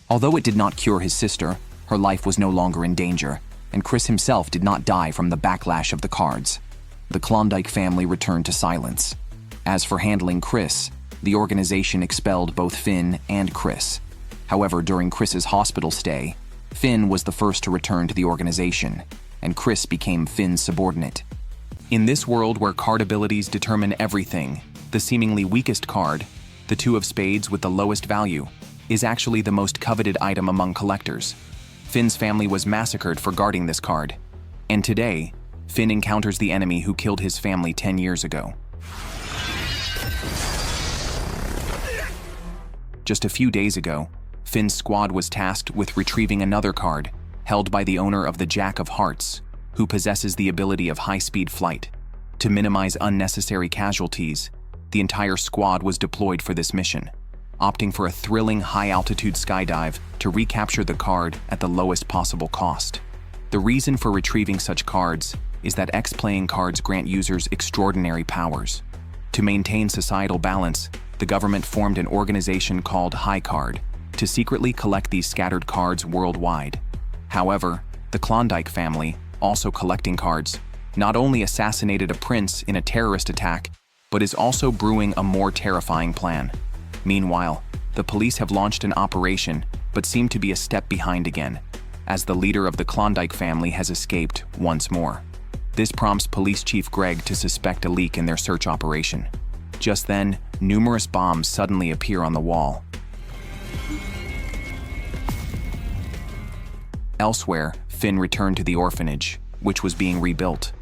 Although it did not cure his sister, her life was no longer in danger, and Chris himself did not die from the backlash of the cards. The Klondike family returned to silence. As for handling Chris, the organization expelled both Finn and Chris. However, during Chris's hospital stay, Finn was the first to return to the organization, and Chris became Finn's subordinate. In this world where card abilities determine everything, the seemingly weakest card, the 2 of spades with the lowest value, is actually the most coveted item among collectors. Finn's family was massacred for guarding this card, and today, Finn encounters the enemy who killed his family 10 years ago. Just a few days ago, Finn's squad was tasked with retrieving another card, held by the owner of the Jack of Hearts, who possesses the ability of high-speed flight. To minimize unnecessary casualties, the entire squad was deployed for this mission, opting for a thrilling high-altitude skydive to recapture the card at the lowest possible cost. The reason for retrieving such cards is that X-playing cards grant users extraordinary powers. To maintain societal balance, the government formed an organization called High Card to secretly collect these scattered cards worldwide. However, the Klondike family, also collecting cards, not only assassinated a prince in a terrorist attack, but is also brewing a more terrifying plan. Meanwhile, the police have launched an operation, but seem to be a step behind again, as the leader of the Klondike family has escaped once more. This prompts Police Chief Greg to suspect a leak in their search operation. Just then, numerous bombs suddenly appear on the wall. Elsewhere, Finn returned to the orphanage, which was being rebuilt.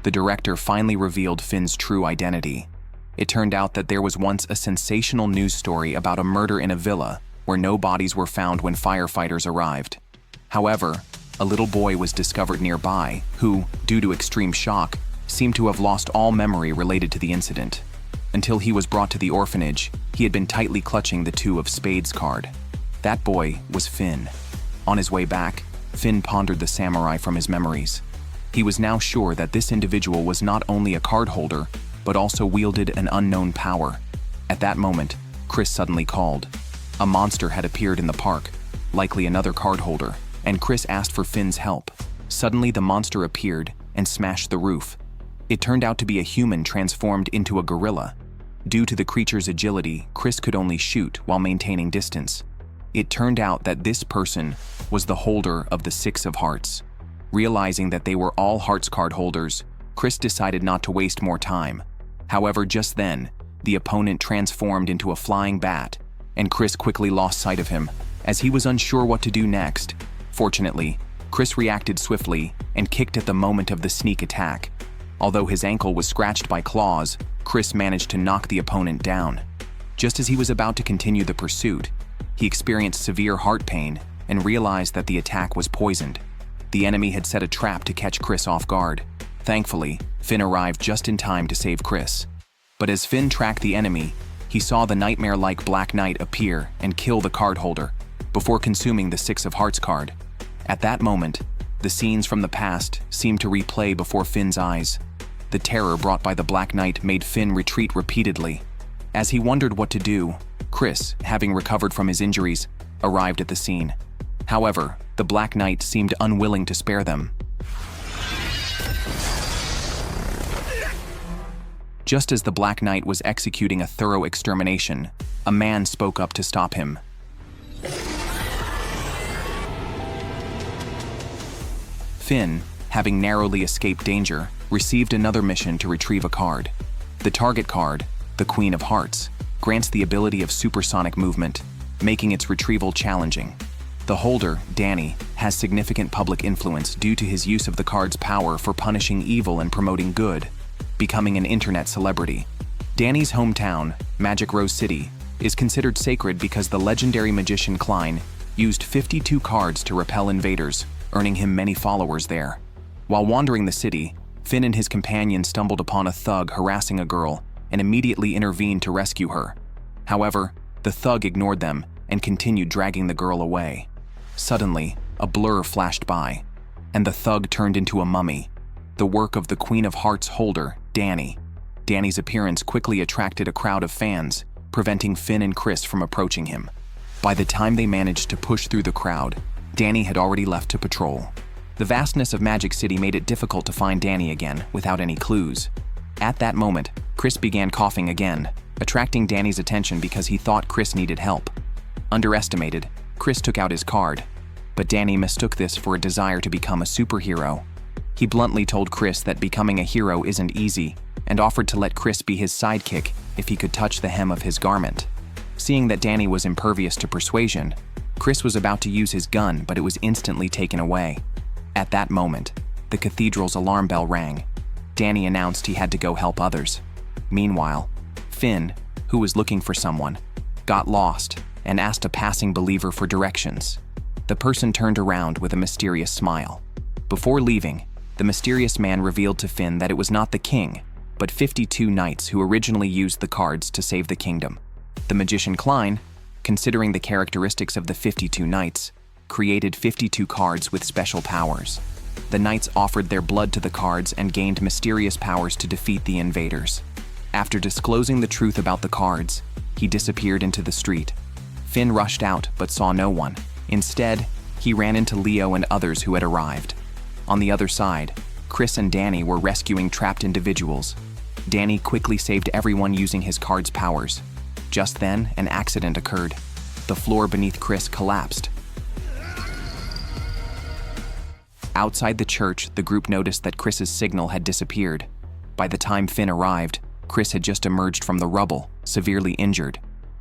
The director finally revealed Finn's true identity. It turned out that there was once a sensational news story about a murder in a villa where no bodies were found when firefighters arrived. However, a little boy was discovered nearby who, due to extreme shock, seemed to have lost all memory related to the incident. Until he was brought to the orphanage, he had been tightly clutching the 2 of spades card. That boy was Finn. On his way back, Finn pondered the samurai from his memories. He was now sure that this individual was not only a card holder, but also wielded an unknown power. At that moment, Chris suddenly called. A monster had appeared in the park, likely another card holder, and Chris asked for Finn's help. Suddenly, the monster appeared and smashed the roof. It turned out to be a human transformed into a gorilla. Due to the creature's agility, Chris could only shoot while maintaining distance. It turned out that this person was the holder of the 6 of Hearts. Realizing that they were all Hearts card holders, Chris decided not to waste more time. However, just then, the opponent transformed into a flying bat, and Chris quickly lost sight of him, as he was unsure what to do next. Fortunately, Chris reacted swiftly and kicked at the moment of the sneak attack. Although his ankle was scratched by claws, Chris managed to knock the opponent down. Just as he was about to continue the pursuit, he experienced severe heart pain and realized that the attack was poisoned. The enemy had set a trap to catch Chris off guard. Thankfully, Finn arrived just in time to save Chris. But as Finn tracked the enemy, he saw the nightmare-like Black Knight appear and kill the card holder, before consuming the 6 of Hearts card. At that moment, the scenes from the past seemed to replay before Finn's eyes. The terror brought by the Black Knight made Finn retreat repeatedly. As he wondered what to do, Chris, having recovered from his injuries, arrived at the scene. However, the Black Knight seemed unwilling to spare them. Just as the Black Knight was executing a thorough extermination, a man spoke up to stop him. Finn, having narrowly escaped danger, received another mission to retrieve a card. The target card, the Queen of Hearts, grants the ability of supersonic movement, making its retrieval challenging. The holder, Danny, has significant public influence due to his use of the card's power for punishing evil and promoting good, becoming an internet celebrity. Danny's hometown, Magic Rose City, is considered sacred because the legendary magician Klein used 52 cards to repel invaders, earning him many followers there. While wandering the city, Finn and his companion stumbled upon a thug harassing a girl and immediately intervened to rescue her. However, the thug ignored them and continued dragging the girl away. Suddenly, a blur flashed by, and the thug turned into a mummy, the work of the Queen of Hearts holder, Danny. Danny's appearance quickly attracted a crowd of fans, preventing Finn and Chris from approaching him. By the time they managed to push through the crowd, Danny had already left to patrol. The vastness of Magic City made it difficult to find Danny again without any clues. At that moment, Chris began coughing again, attracting Danny's attention because he thought Chris needed help. Underestimated, Chris took out his card, but Danny mistook this for a desire to become a superhero. He bluntly told Chris that becoming a hero isn't easy and offered to let Chris be his sidekick if he could touch the hem of his garment. Seeing that Danny was impervious to persuasion, Chris was about to use his gun, but it was instantly taken away. At that moment, the cathedral's alarm bell rang. Danny announced he had to go help others. Meanwhile, Finn, who was looking for someone, got lost and asked a passing believer for directions. The person turned around with a mysterious smile. Before leaving, the mysterious man revealed to Finn that it was not the king, but 52 knights who originally used the cards to save the kingdom. The magician Klein, considering the characteristics of the 52 knights, created 52 cards with special powers. The knights offered their blood to the cards and gained mysterious powers to defeat the invaders. After disclosing the truth about the cards, he disappeared into the street. Finn rushed out but saw no one. Instead, he ran into Leo and others who had arrived. On the other side, Chris and Danny were rescuing trapped individuals. Danny quickly saved everyone using his card's powers. Just then, an accident occurred. The floor beneath Chris collapsed. Outside the church, the group noticed that Chris's signal had disappeared. By the time Finn arrived, Chris had just emerged from the rubble, severely injured.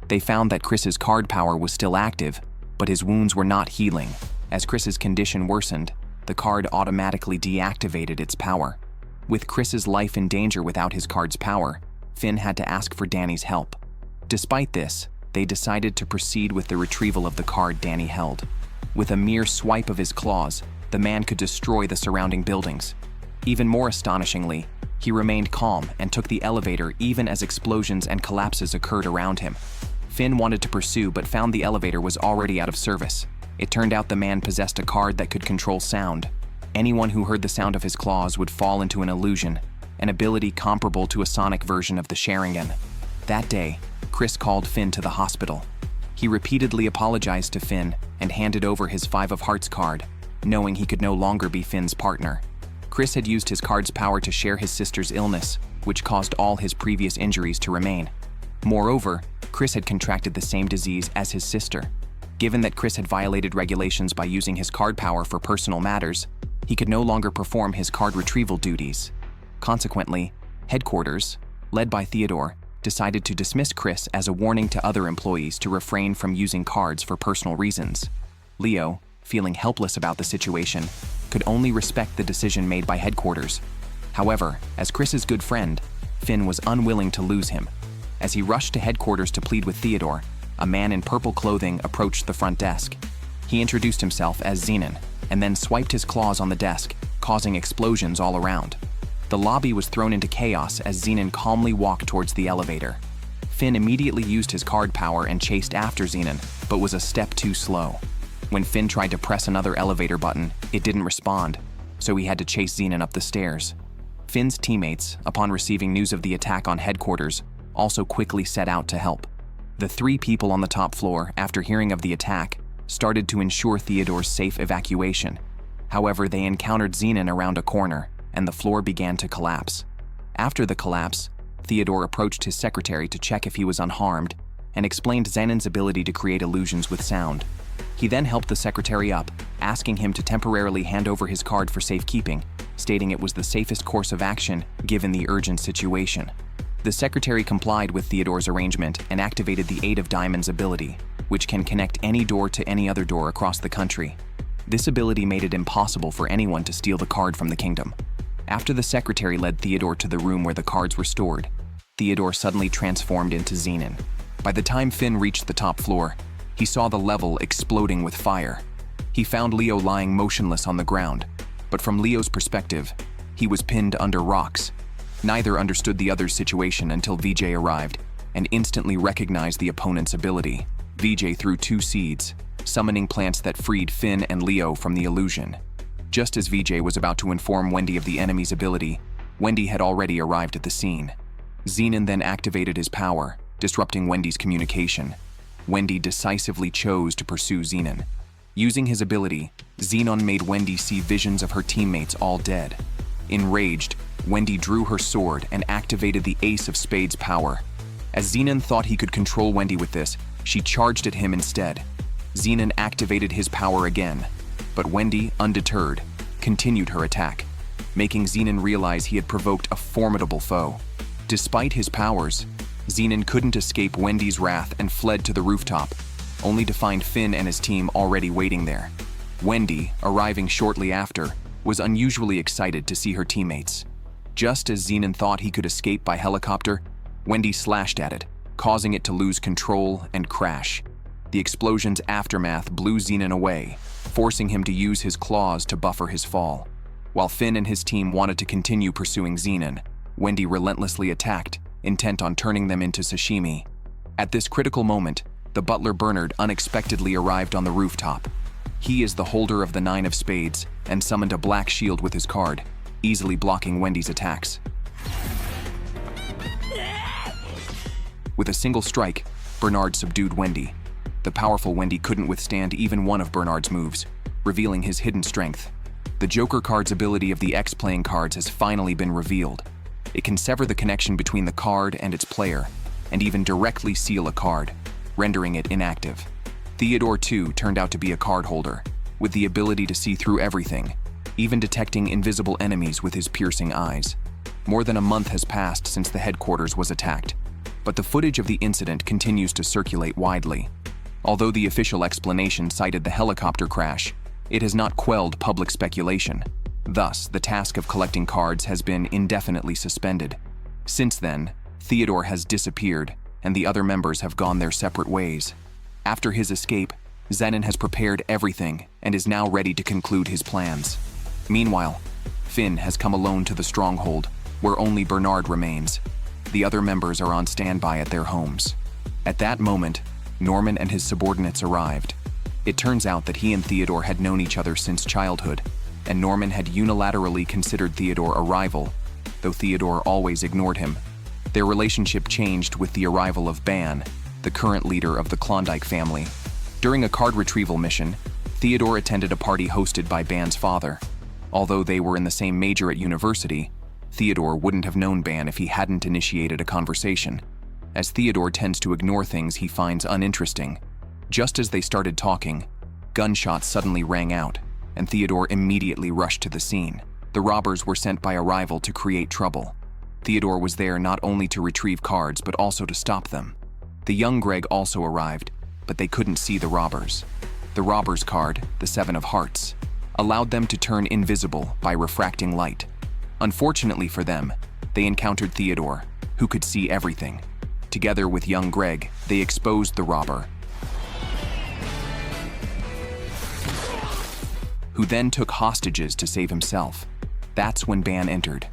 They found that Chris's card power was still active, but his wounds were not healing. As Chris's condition worsened, the card automatically deactivated its power. With Chris's life in danger without his card's power, Finn had to ask for Danny's help. Despite this, they decided to proceed with the retrieval of the card Danny held. With a mere swipe of his claws, the man could destroy the surrounding buildings. Even more astonishingly, he remained calm and took the elevator even as explosions and collapses occurred around him. Finn wanted to pursue but found the elevator was already out of service. It turned out the man possessed a card that could control sound. Anyone who heard the sound of his claws would fall into an illusion, an ability comparable to a sonic version of the Sharingan. That day, Chris called Finn to the hospital. He repeatedly apologized to Finn and handed over his 5 of Hearts card, knowing he could no longer be Finn's partner. Chris had used his card's power to share his sister's illness, which caused all his previous injuries to remain. Moreover, Chris had contracted the same disease as his sister. Given that Chris had violated regulations by using his card power for personal matters, he could no longer perform his card retrieval duties. Consequently, headquarters, led by Theodore, decided to dismiss Chris as a warning to other employees to refrain from using cards for personal reasons. Leo, feeling helpless about the situation, could only respect the decision made by headquarters. However, as Chris's good friend, Finn was unwilling to lose him. As he rushed to headquarters to plead with Theodore, a man in purple clothing approached the front desk. He introduced himself as Zenon, and then swiped his claws on the desk, causing explosions all around. The lobby was thrown into chaos as Zenon calmly walked towards the elevator. Finn immediately used his card power and chased after Zenon, but was a step too slow. When Finn tried to press another elevator button, it didn't respond, so he had to chase Zenon up the stairs. Finn's teammates, upon receiving news of the attack on headquarters, also quickly set out to help. The 3 people on the top floor, after hearing of the attack, started to ensure Theodore's safe evacuation. However, they encountered Zenon around a corner, and the floor began to collapse. After the collapse, Theodore approached his secretary to check if he was unharmed, and explained Zenon's ability to create illusions with sound. He then helped the secretary up, asking him to temporarily hand over his card for safekeeping, stating it was the safest course of action given the urgent situation. The secretary complied with Theodore's arrangement and activated the Eight of Diamonds ability, which can connect any door to any other door across the country. This ability made it impossible for anyone to steal the card from the kingdom. After the secretary led Theodore to the room where the cards were stored, Theodore suddenly transformed into Zenon. By the time Finn reached the top floor, he saw the level exploding with fire. He found Leo lying motionless on the ground, but from Leo's perspective, he was pinned under rocks. Neither understood the other's situation until Vijay arrived and instantly recognized the opponent's ability. Vijay threw 2 seeds, summoning plants that freed Finn and Leo from the illusion. Just as Vijay was about to inform Wendy of the enemy's ability, Wendy had already arrived at the scene. Zenon then activated his power, disrupting Wendy's communication. Wendy decisively chose to pursue Zenon. Using his ability, Zenon made Wendy see visions of her teammates all dead. Enraged, Wendy drew her sword and activated the Ace of Spades power. As Zenon thought he could control Wendy with this, she charged at him instead. Zenon activated his power again, but Wendy, undeterred, continued her attack, making Zenon realize he had provoked a formidable foe. Despite his powers, Zenon couldn't escape Wendy's wrath and fled to the rooftop, only to find Finn and his team already waiting there. Wendy, arriving shortly after, was unusually excited to see her teammates. Just as Zenon thought he could escape by helicopter, Wendy slashed at it, causing it to lose control and crash. The explosion's aftermath blew Zenon away, forcing him to use his claws to buffer his fall. While Finn and his team wanted to continue pursuing Zenon, Wendy relentlessly attacked, intent on turning them into sashimi. At this critical moment, the butler Bernard unexpectedly arrived on the rooftop. He is the holder of the 9 of Spades and summoned a black shield with his card, easily blocking Wendy's attacks. With a single strike, Bernard subdued Wendy. The powerful Wendy couldn't withstand even one of Bernard's moves, revealing his hidden strength. The Joker card's ability of the X playing cards has finally been revealed. It can sever the connection between the card and its player, and even directly seal a card, rendering it inactive. Theodore, too, turned out to be a card holder, with the ability to see through everything, even detecting invisible enemies with his piercing eyes. More than a month has passed since the headquarters was attacked, but the footage of the incident continues to circulate widely. Although the official explanation cited the helicopter crash, it has not quelled public speculation. Thus, the task of collecting cards has been indefinitely suspended. Since then, Theodore has disappeared, and the other members have gone their separate ways. After his escape, Zenon has prepared everything and is now ready to conclude his plans. Meanwhile, Finn has come alone to the stronghold, where only Bernard remains. The other members are on standby at their homes. At that moment, Norman and his subordinates arrived. It turns out that he and Theodore had known each other since childhood, and Norman had unilaterally considered Theodore a rival, though Theodore always ignored him. Their relationship changed with the arrival of Ban, the current leader of the Klondike family. During a card retrieval mission, Theodore attended a party hosted by Ban's father. Although they were in the same major at university, Theodore wouldn't have known Ban if he hadn't initiated a conversation, as Theodore tends to ignore things he finds uninteresting. Just as they started talking, gunshots suddenly rang out, and Theodore immediately rushed to the scene. The robbers were sent by a rival to create trouble. Theodore was there not only to retrieve cards, but also to stop them. The young Greg also arrived, but they couldn't see the robbers. The robbers' card, the 7 of Hearts, allowed them to turn invisible by refracting light. Unfortunately for them, they encountered Theodore, who could see everything. Together with young Greg, they exposed the robber, who then took hostages to save himself. That's when Ban entered.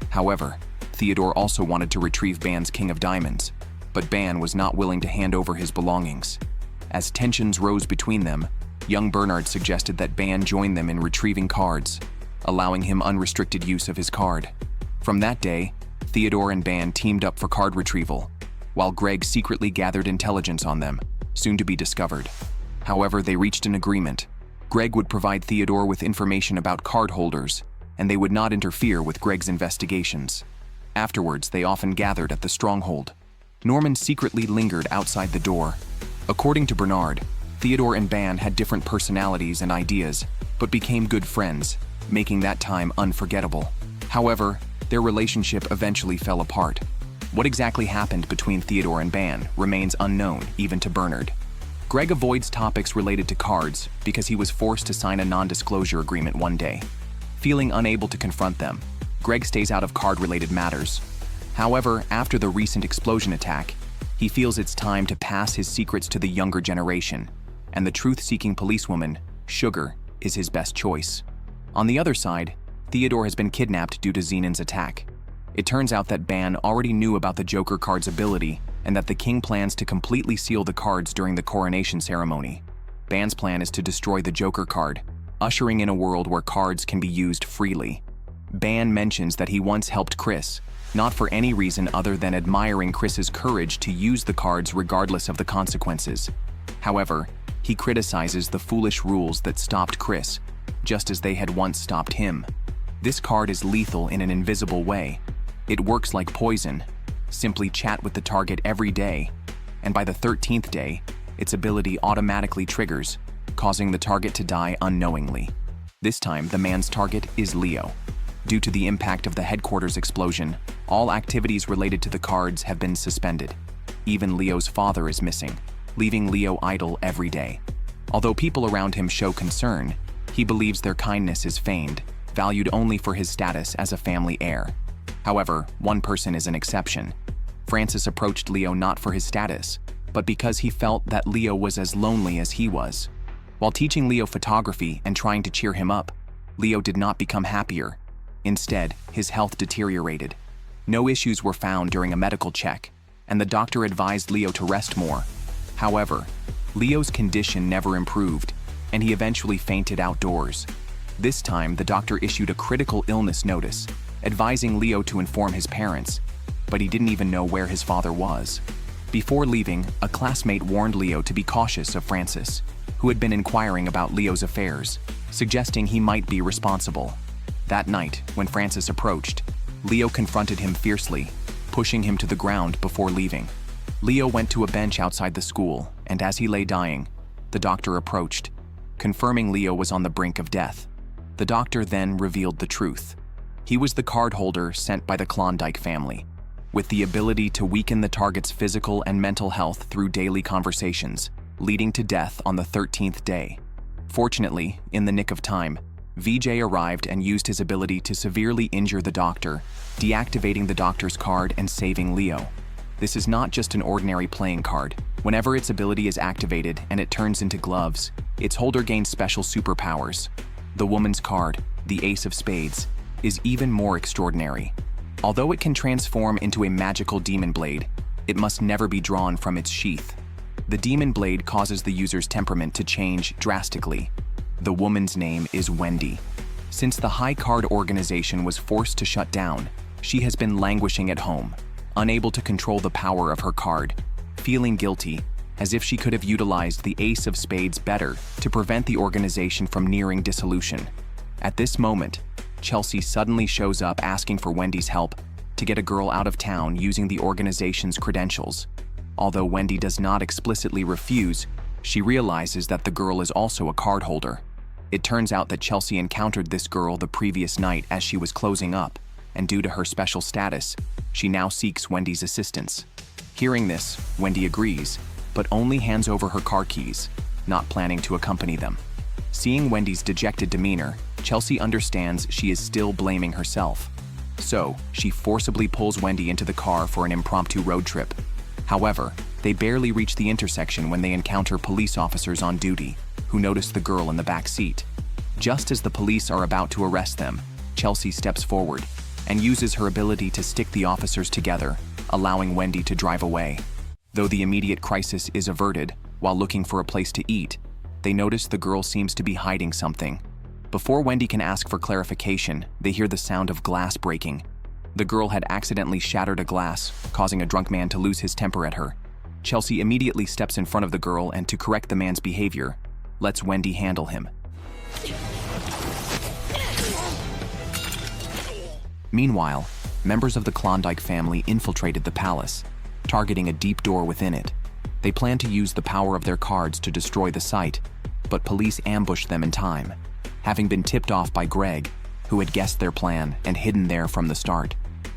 However, Theodore also wanted to retrieve Ban's King of Diamonds, but Ban was not willing to hand over his belongings. As tensions rose between them, young Bernard suggested that Ban join them in retrieving cards, allowing him unrestricted use of his card. From that day, Theodore and Ban teamed up for card retrieval, while Greg secretly gathered intelligence on them, soon to be discovered. However, they reached an agreement. Greg would provide Theodore with information about card holders, and they would not interfere with Greg's investigations. Afterwards, they often gathered at the stronghold. Norman secretly lingered outside the door. According to Bernard, Theodore and Ban had different personalities and ideas, but became good friends, making that time unforgettable. However, their relationship eventually fell apart. What exactly happened between Theodore and Ban remains unknown even to Bernard. Greg avoids topics related to cards because he was forced to sign a non-disclosure agreement one day. Feeling unable to confront them, Greg stays out of card-related matters. However, after the recent explosion attack, he feels it's time to pass his secrets to the younger generation, and the truth-seeking policewoman, Sugar, is his best choice. On the other side, Theodore has been kidnapped due to Zenon's attack. It turns out that Ban already knew about the Joker card's ability and that the king plans to completely seal the cards during the coronation ceremony. Ban's plan is to destroy the Joker card, ushering in a world where cards can be used freely. Ban mentions that he once helped Chris, not for any reason other than admiring Chris's courage to use the cards regardless of the consequences. However, he criticizes the foolish rules that stopped Chris, just as they had once stopped him. This card is lethal in an invisible way. It works like poison. Simply chat with the target every day, and by the 13th day, its ability automatically triggers, causing the target to die unknowingly. This time, the man's target is Leo. Due to the impact of the headquarters explosion, all activities related to the cards have been suspended. Even Leo's father is missing, leaving Leo idle every day. Although people around him show concern, he believes their kindness is feigned, valued only for his status as a family heir. However, one person is an exception. Francis approached Leo not for his status, but because he felt that Leo was as lonely as he was. While teaching Leo photography and trying to cheer him up, Leo did not become happier. Instead, his health deteriorated. No issues were found during a medical check, and the doctor advised Leo to rest more. However, Leo's condition never improved, and he eventually fainted outdoors. This time, the doctor issued a critical illness notice, advising Leo to inform his parents, but he didn't even know where his father was. Before leaving, a classmate warned Leo to be cautious of Francis, who had been inquiring about Leo's affairs, suggesting he might be responsible. That night, when Francis approached, Leo confronted him fiercely, pushing him to the ground before leaving. Leo went to a bench outside the school, and as he lay dying, the doctor approached, confirming Leo was on the brink of death. The doctor then revealed the truth. He was the card holder sent by the Klondike family, with the ability to weaken the target's physical and mental health through daily conversations, leading to death on the 13th day. Fortunately, in the nick of time, VJ arrived and used his ability to severely injure the doctor, deactivating the doctor's card and saving Leo. This is not just an ordinary playing card. Whenever its ability is activated and it turns into gloves, its holder gains special superpowers. The woman's card, the Ace of Spades, is even more extraordinary. Although it can transform into a magical demon blade, it must never be drawn from its sheath. The demon blade causes the user's temperament to change drastically. The woman's name is Wendy. Since the High Card organization was forced to shut down, she has been languishing at home, unable to control the power of her card, feeling guilty, as if she could have utilized the Ace of Spades better to prevent the organization from nearing dissolution. At this moment, Chelsea suddenly shows up asking for Wendy's help to get a girl out of town using the organization's credentials. Although Wendy does not explicitly refuse, she realizes that the girl is also a card holder. It turns out that Chelsea encountered this girl the previous night as she was closing up, and due to her special status, she now seeks Wendy's assistance. Hearing this, Wendy agrees, but only hands over her car keys, not planning to accompany them. Seeing Wendy's dejected demeanor, Chelsea understands she is still blaming herself. So, she forcibly pulls Wendy into the car for an impromptu road trip. However, they barely reach the intersection when they encounter police officers on duty, who notice the girl in the back seat. Just as the police are about to arrest them, Chelsea steps forward and uses her ability to stick the officers together, allowing Wendy to drive away. Though the immediate crisis is averted, while looking for a place to eat, they notice the girl seems to be hiding something. Before Wendy can ask for clarification, they hear the sound of glass breaking. The girl had accidentally shattered a glass, causing a drunk man to lose his temper at her. Chelsea immediately steps in front of the girl and, to correct the man's behavior, lets Wendy handle him. Meanwhile, members of the Klondike family infiltrated the palace, targeting a deep door within it. They plan to use the power of their cards to destroy the site, but police ambush them in time. having been tipped off by Greg, who had guessed their plan and hidden there from the start.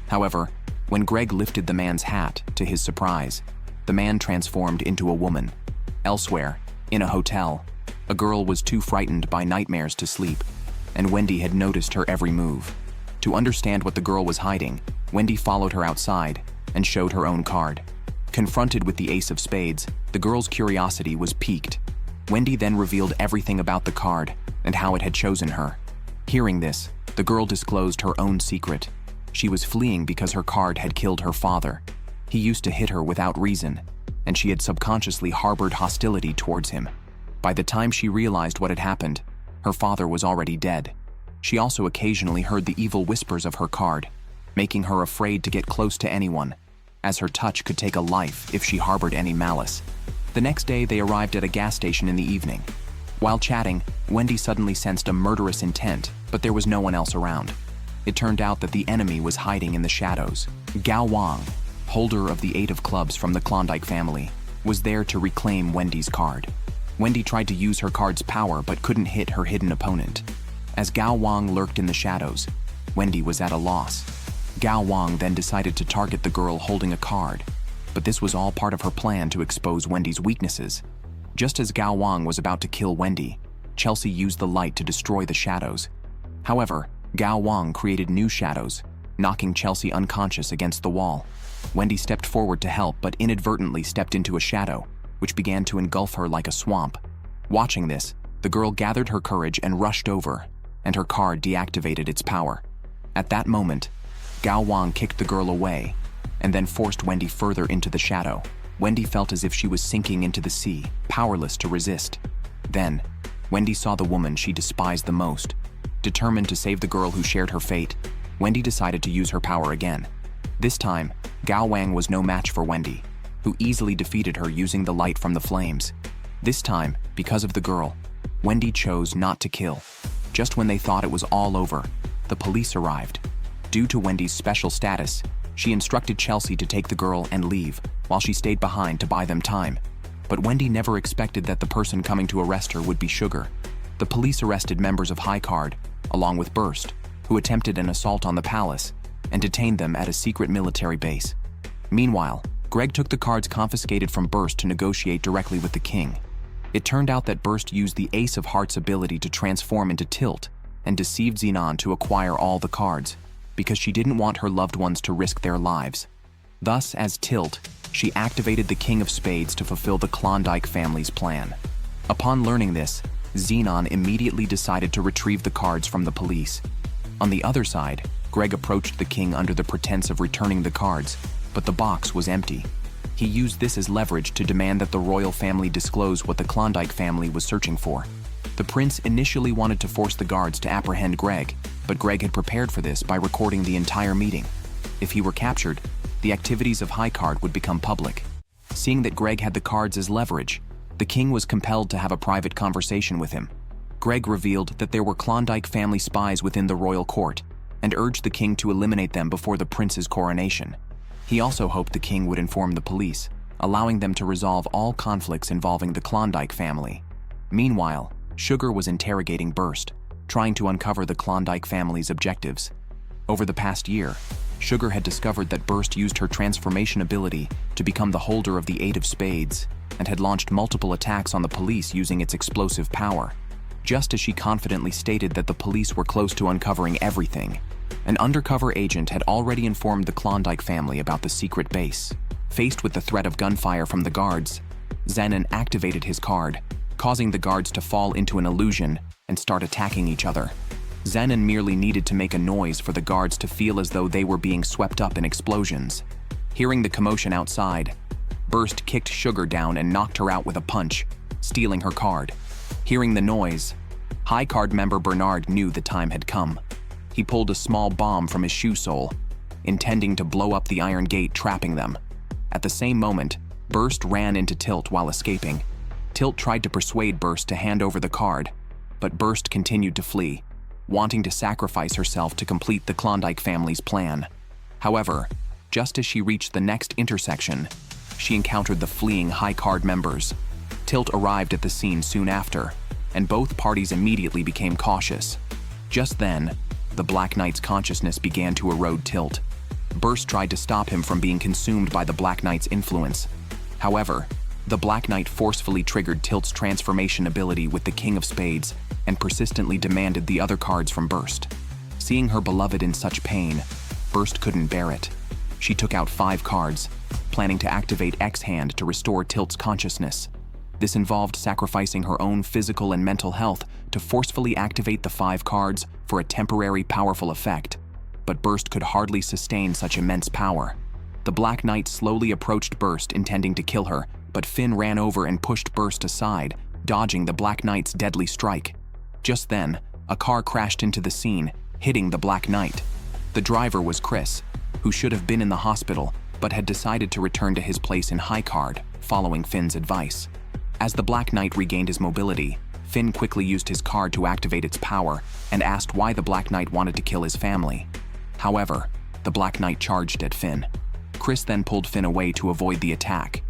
However, when Greg lifted the man's hat, to his surprise, the man transformed into a woman. Elsewhere, in a hotel, a girl was too frightened by nightmares to sleep, and Wendy had noticed her every move. To understand what the girl was hiding, Wendy followed her outside and showed her own card. Confronted with the ace of spades, the girl's curiosity was piqued. Wendy then revealed everything about the card and how it had chosen her. Hearing this, the girl disclosed her own secret. She was fleeing because her card had killed her father. He used to hit her without reason, and she had subconsciously harbored hostility towards him. By the time she realized what had happened, her father was already dead. She also occasionally heard the evil whispers of her card, making her afraid to get close to anyone, as her touch could take a life if she harbored any malice. The next day, they arrived at a gas station in the evening. While chatting, Wendy suddenly sensed a murderous intent, but there was no one else around. It turned out that the enemy was hiding in the shadows. Gao Wang, holder of the 8 of clubs from the Klondike family, was there to reclaim Wendy's card. Wendy tried to use her card's power but couldn't hit her hidden opponent. As Gao Wang lurked in the shadows, Wendy was at a loss. Gao Wang then decided to target the girl holding a card, but this was all part of her plan to expose Wendy's weaknesses. Just as Gao Wang was about to kill Wendy, Chelsea used the light to destroy the shadows. However, Gao Wang created new shadows, knocking Chelsea unconscious against the wall. Wendy stepped forward to help but inadvertently stepped into a shadow, which began to engulf her like a swamp. Watching this, the girl gathered her courage and rushed over, and her card deactivated its power. At that moment, Gao Wang kicked the girl away, and then forced Wendy further into the shadow. Wendy felt as if she was sinking into the sea, powerless to resist. Then, Wendy saw the woman she despised the most. Determined to save the girl who shared her fate, Wendy decided to use her power again. This time, Gao Wang was no match for Wendy, who easily defeated her using the light from the flames. This time, because of the girl, Wendy chose not to kill. Just when they thought it was all over, the police arrived. Due to Wendy's special status, she instructed Chelsea to take the girl and leave, while she stayed behind to buy them time. But Wendy never expected that the person coming to arrest her would be Sugar. The police arrested members of High Card, along with Burst, who attempted an assault on the palace, and detained them at a secret military base. Meanwhile, Greg took the cards confiscated from Burst to negotiate directly with the king. It turned out that Burst used the Ace of Hearts ability to transform into Tilt and deceived Zenon to acquire all the cards, because she didn't want her loved ones to risk their lives. Thus, as Tilt, she activated the King of Spades to fulfill the Klondike family's plan. Upon learning this, Zenon immediately decided to retrieve the cards from the police. On the other side, Greg approached the king under the pretense of returning the cards, but the box was empty. He used this as leverage to demand that the royal family disclose what the Klondike family was searching for. The prince initially wanted to force the guards to apprehend Greg, but Greg had prepared for this by recording the entire meeting. If he were captured, the activities of High Card would become public. Seeing that Greg had the cards as leverage, the king was compelled to have a private conversation with him. Greg revealed that there were Klondike family spies within the royal court and urged the king to eliminate them before the prince's coronation. He also hoped the king would inform the police, allowing them to resolve all conflicts involving the Klondike family. Meanwhile, Sugar was interrogating Burst, trying to uncover the Klondike family's objectives. Over the past year, Sugar had discovered that Burst used her transformation ability to become the holder of the 8 of Spades and had launched multiple attacks on the police using its explosive power. Just as she confidently stated that the police were close to uncovering everything, an undercover agent had already informed the Klondike family about the secret base. Faced with the threat of gunfire from the guards, Zenon activated his card, causing the guards to fall into an illusion and start attacking each other. Zenon merely needed to make a noise for the guards to feel as though they were being swept up in explosions. Hearing the commotion outside, Burst kicked Sugar down and knocked her out with a punch, stealing her card. Hearing the noise, High Card member Bernard knew the time had come. He pulled a small bomb from his shoe sole, intending to blow up the iron gate trapping them. At the same moment, Burst ran into Tilt while escaping. Tilt tried to persuade Burst to hand over the card, but Burst continued to flee, wanting to sacrifice herself to complete the Klondike family's plan. However, just as she reached the next intersection, she encountered the fleeing High Card members. Tilt arrived at the scene soon after, and both parties immediately became cautious. Just then, the Black Knight's consciousness began to erode tilt. Burst tried to stop him from being consumed by the Black Knight's influence. However, the Black Knight forcefully triggered Tilt's transformation ability with the King of Spades and persistently demanded the other cards from Burst. Seeing her beloved in such pain, Burst couldn't bear it. She took out 5 cards, planning to activate X-Hand to restore Tilt's consciousness. This involved sacrificing her own physical and mental health to forcefully activate the 5 cards for a temporary powerful effect. But Burst could hardly sustain such immense power. The Black Knight slowly approached Burst, intending to kill her, but Finn ran over and pushed Burst aside, dodging the Black Knight's deadly strike. Just then, a car crashed into the scene, hitting the Black Knight. The driver was Chris, who should have been in the hospital, but had decided to return to his place in High Card, following Finn's advice. As the Black Knight regained his mobility, Finn quickly used his card to activate its power and asked why the Black Knight wanted to kill his family. However, the Black Knight charged at Finn. Chris then pulled Finn away to avoid the attack.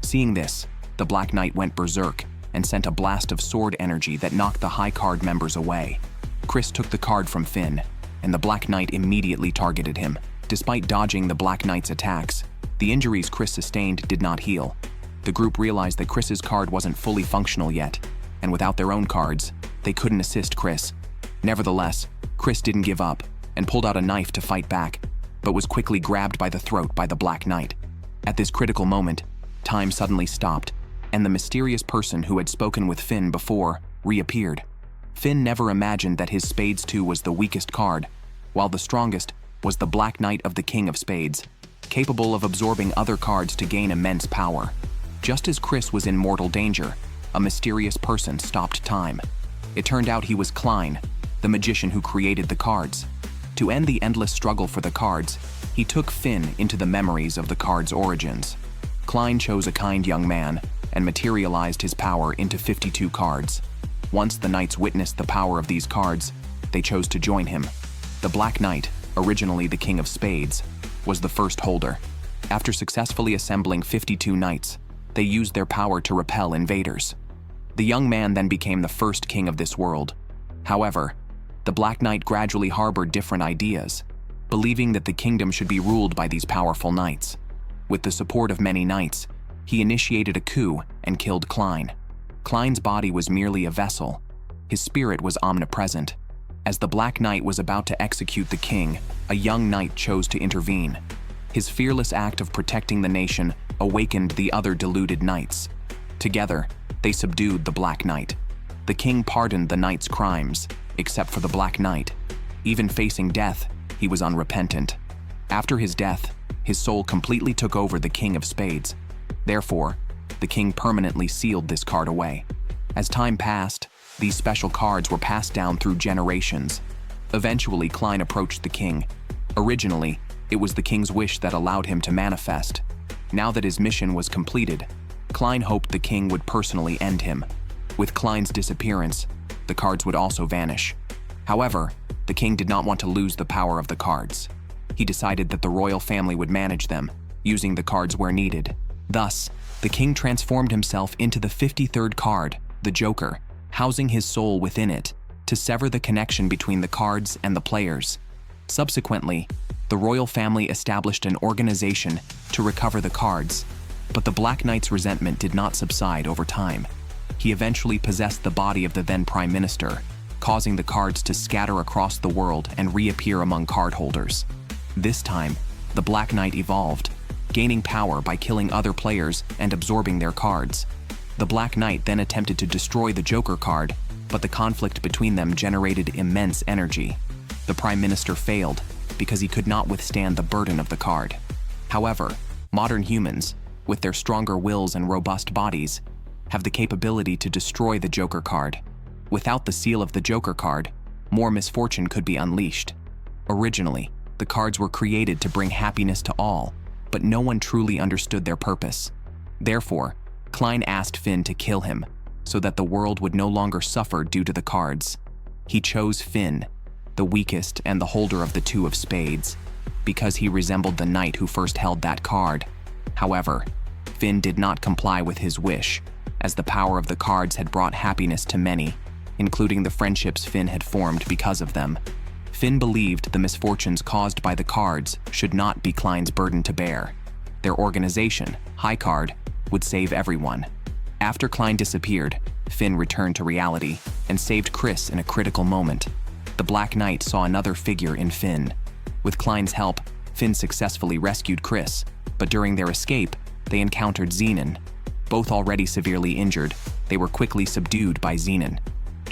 Seeing this, the Black Knight went berserk and sent a blast of sword energy that knocked the High Card members away. Chris took the card from Finn, and the Black Knight immediately targeted him. Despite dodging the Black Knight's attacks, the injuries Chris sustained did not heal. The group realized that Chris's card wasn't fully functional yet, and without their own cards, they couldn't assist Chris. Nevertheless, Chris didn't give up and pulled out a knife to fight back, but was quickly grabbed by the throat by the Black Knight. At this critical moment, time suddenly stopped, and the mysterious person who had spoken with Finn before reappeared. Finn never imagined that his Spades 2 was the weakest card, while the strongest was the Black Knight of the King of Spades, capable of absorbing other cards to gain immense power. Just as Chris was in mortal danger, a mysterious person stopped time. It turned out he was Klein, the magician who created the cards. To end the endless struggle for the cards, he took Finn into the memories of the cards' origins. Klein chose a kind young man and materialized his power into 52 cards. Once the knights witnessed the power of these cards, they chose to join him. The Black Knight, originally the King of Spades, was the first holder. After successfully assembling 52 knights, they used their power to repel invaders. The young man then became the first king of this world. However, the Black Knight gradually harbored different ideas, believing that the kingdom should be ruled by these powerful knights. With the support of many knights, he initiated a coup and killed Klein. Klein's body was merely a vessel. His spirit was omnipresent. As the Black Knight was about to execute the king, a young knight chose to intervene. His fearless act of protecting the nation awakened the other deluded knights. Together, they subdued the Black Knight. The king pardoned the knight's crimes, except for the Black Knight. Even facing death, he was unrepentant. After his death, his soul completely took over the King of Spades. Therefore, the king permanently sealed this card away. As time passed, these special cards were passed down through generations. Eventually, Klein approached the king. Originally, it was the king's wish that allowed him to manifest. Now that his mission was completed, Klein hoped the king would personally end him. With Klein's disappearance, the cards would also vanish. However, the king did not want to lose the power of the cards. He decided that the royal family would manage them, using the cards where needed. Thus, the king transformed himself into the 53rd card, the Joker, housing his soul within it, to sever the connection between the cards and the players. Subsequently, the royal family established an organization to recover the cards, but the Black Knight's resentment did not subside over time. He eventually possessed the body of the then Prime Minister, causing the cards to scatter across the world and reappear among card holders. This time, the Black Knight evolved, gaining power by killing other players and absorbing their cards. The Black Knight then attempted to destroy the Joker card, but the conflict between them generated immense energy. The Prime Minister failed because he could not withstand the burden of the card. However, modern humans, with their stronger wills and robust bodies, have the capability to destroy the Joker card. Without the seal of the Joker card, more misfortune could be unleashed. Originally, the cards were created to bring happiness to all, but no one truly understood their purpose. Therefore, Klein asked Finn to kill him, so that the world would no longer suffer due to the cards. He chose Finn, the weakest and the holder of the 2 of spades, because he resembled the knight who first held that card. However, Finn did not comply with his wish, as the power of the cards had brought happiness to many, including the friendships Finn had formed because of them. Finn believed the misfortunes caused by the cards should not be Klein's burden to bear. Their organization, High Card, would save everyone. After Klein disappeared, Finn returned to reality and saved Chris in a critical moment. The Black Knight saw another figure in Finn. With Klein's help, Finn successfully rescued Chris, but during their escape, they encountered Zenon. Both already severely injured, they were quickly subdued by Zenon.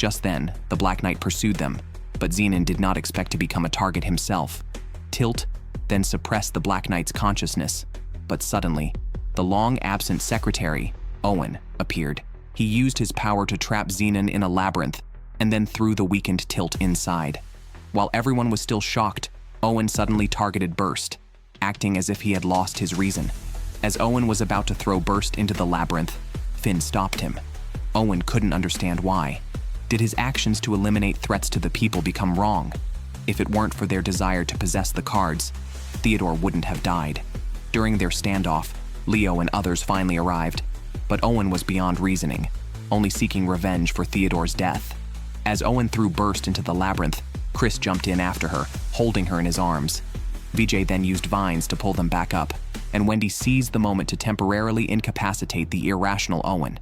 Just then, the Black Knight pursued them, but Zenon did not expect to become a target himself. Tilt then suppressed the Black Knight's consciousness, but suddenly, the long-absent secretary, Owen, appeared. He used his power to trap Zenon in a labyrinth and then threw the weakened Tilt inside. While everyone was still shocked, Owen suddenly targeted Burst, acting as if he had lost his reason. As Owen was about to throw Burst into the labyrinth, Finn stopped him. Owen couldn't understand why. Did his actions to eliminate threats to the people become wrong? If it weren't for their desire to possess the cards, Theodore wouldn't have died. During their standoff, Leo and others finally arrived, but Owen was beyond reasoning, only seeking revenge for Theodore's death. As Owen threw Burst into the labyrinth, Chris jumped in after her, holding her in his arms. Vijay then used vines to pull them back up, and Wendy seized the moment to temporarily incapacitate the irrational Owen.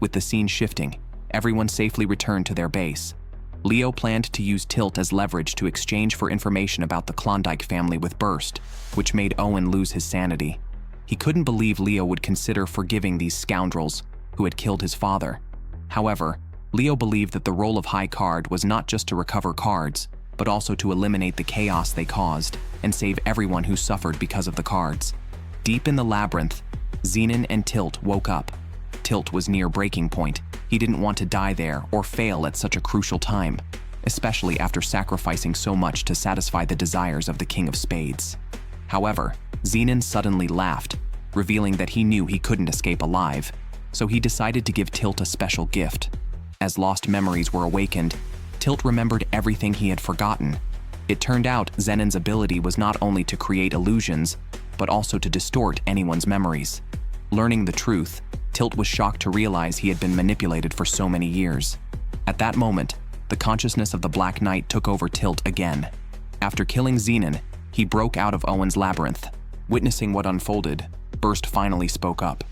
With the scene shifting, everyone safely returned to their base. Leo planned to use Tilt as leverage to exchange for information about the Klondike family with Burst, which made Owen lose his sanity. He couldn't believe Leo would consider forgiving these scoundrels who had killed his father. However, Leo believed that the role of High Card was not just to recover cards, but also to eliminate the chaos they caused and save everyone who suffered because of the cards. Deep in the labyrinth, Zenon and Tilt woke up. Tilt was near breaking point. He didn't want to die there or fail at such a crucial time, especially after sacrificing so much to satisfy the desires of the King of Spades. However, Zenon suddenly laughed, revealing that he knew he couldn't escape alive, so he decided to give Tilt a special gift. As lost memories were awakened, Tilt remembered everything he had forgotten. It turned out Zenon's ability was not only to create illusions, but also to distort anyone's memories. Learning the truth, Tilt was shocked to realize he had been manipulated for so many years. At that moment, the consciousness of the Black Knight took over Tilt again. After killing Zenon, he broke out of Owen's labyrinth. Witnessing what unfolded, Burst finally spoke up.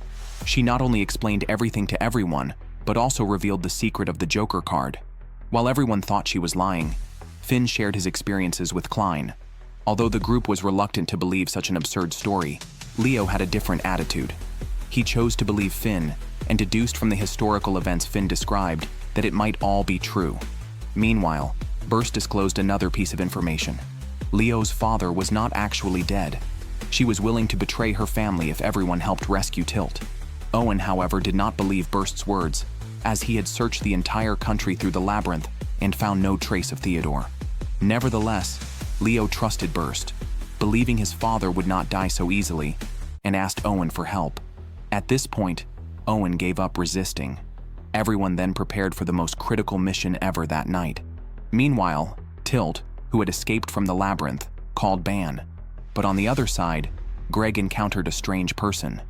She not only explained everything to everyone, but also revealed the secret of the Joker card. While everyone thought she was lying, Finn shared his experiences with Klein. Although the group was reluctant to believe such an absurd story, Leo had a different attitude. He chose to believe Finn and deduced from the historical events Finn described that it might all be true. Meanwhile, Burst disclosed another piece of information. Leo's father was not actually dead. She was willing to betray her family if everyone helped rescue Tilt. Owen, however, did not believe Burst's words, as he had searched the entire country through the labyrinth and found no trace of Theodore. Nevertheless, Leo trusted Burst, believing his father would not die so easily, and asked Owen for help. At this point, Owen gave up resisting. Everyone then prepared for the most critical mission ever that night. Meanwhile, Tilt, who had escaped from the labyrinth, called Ban. But on the other side, Greg encountered a strange person.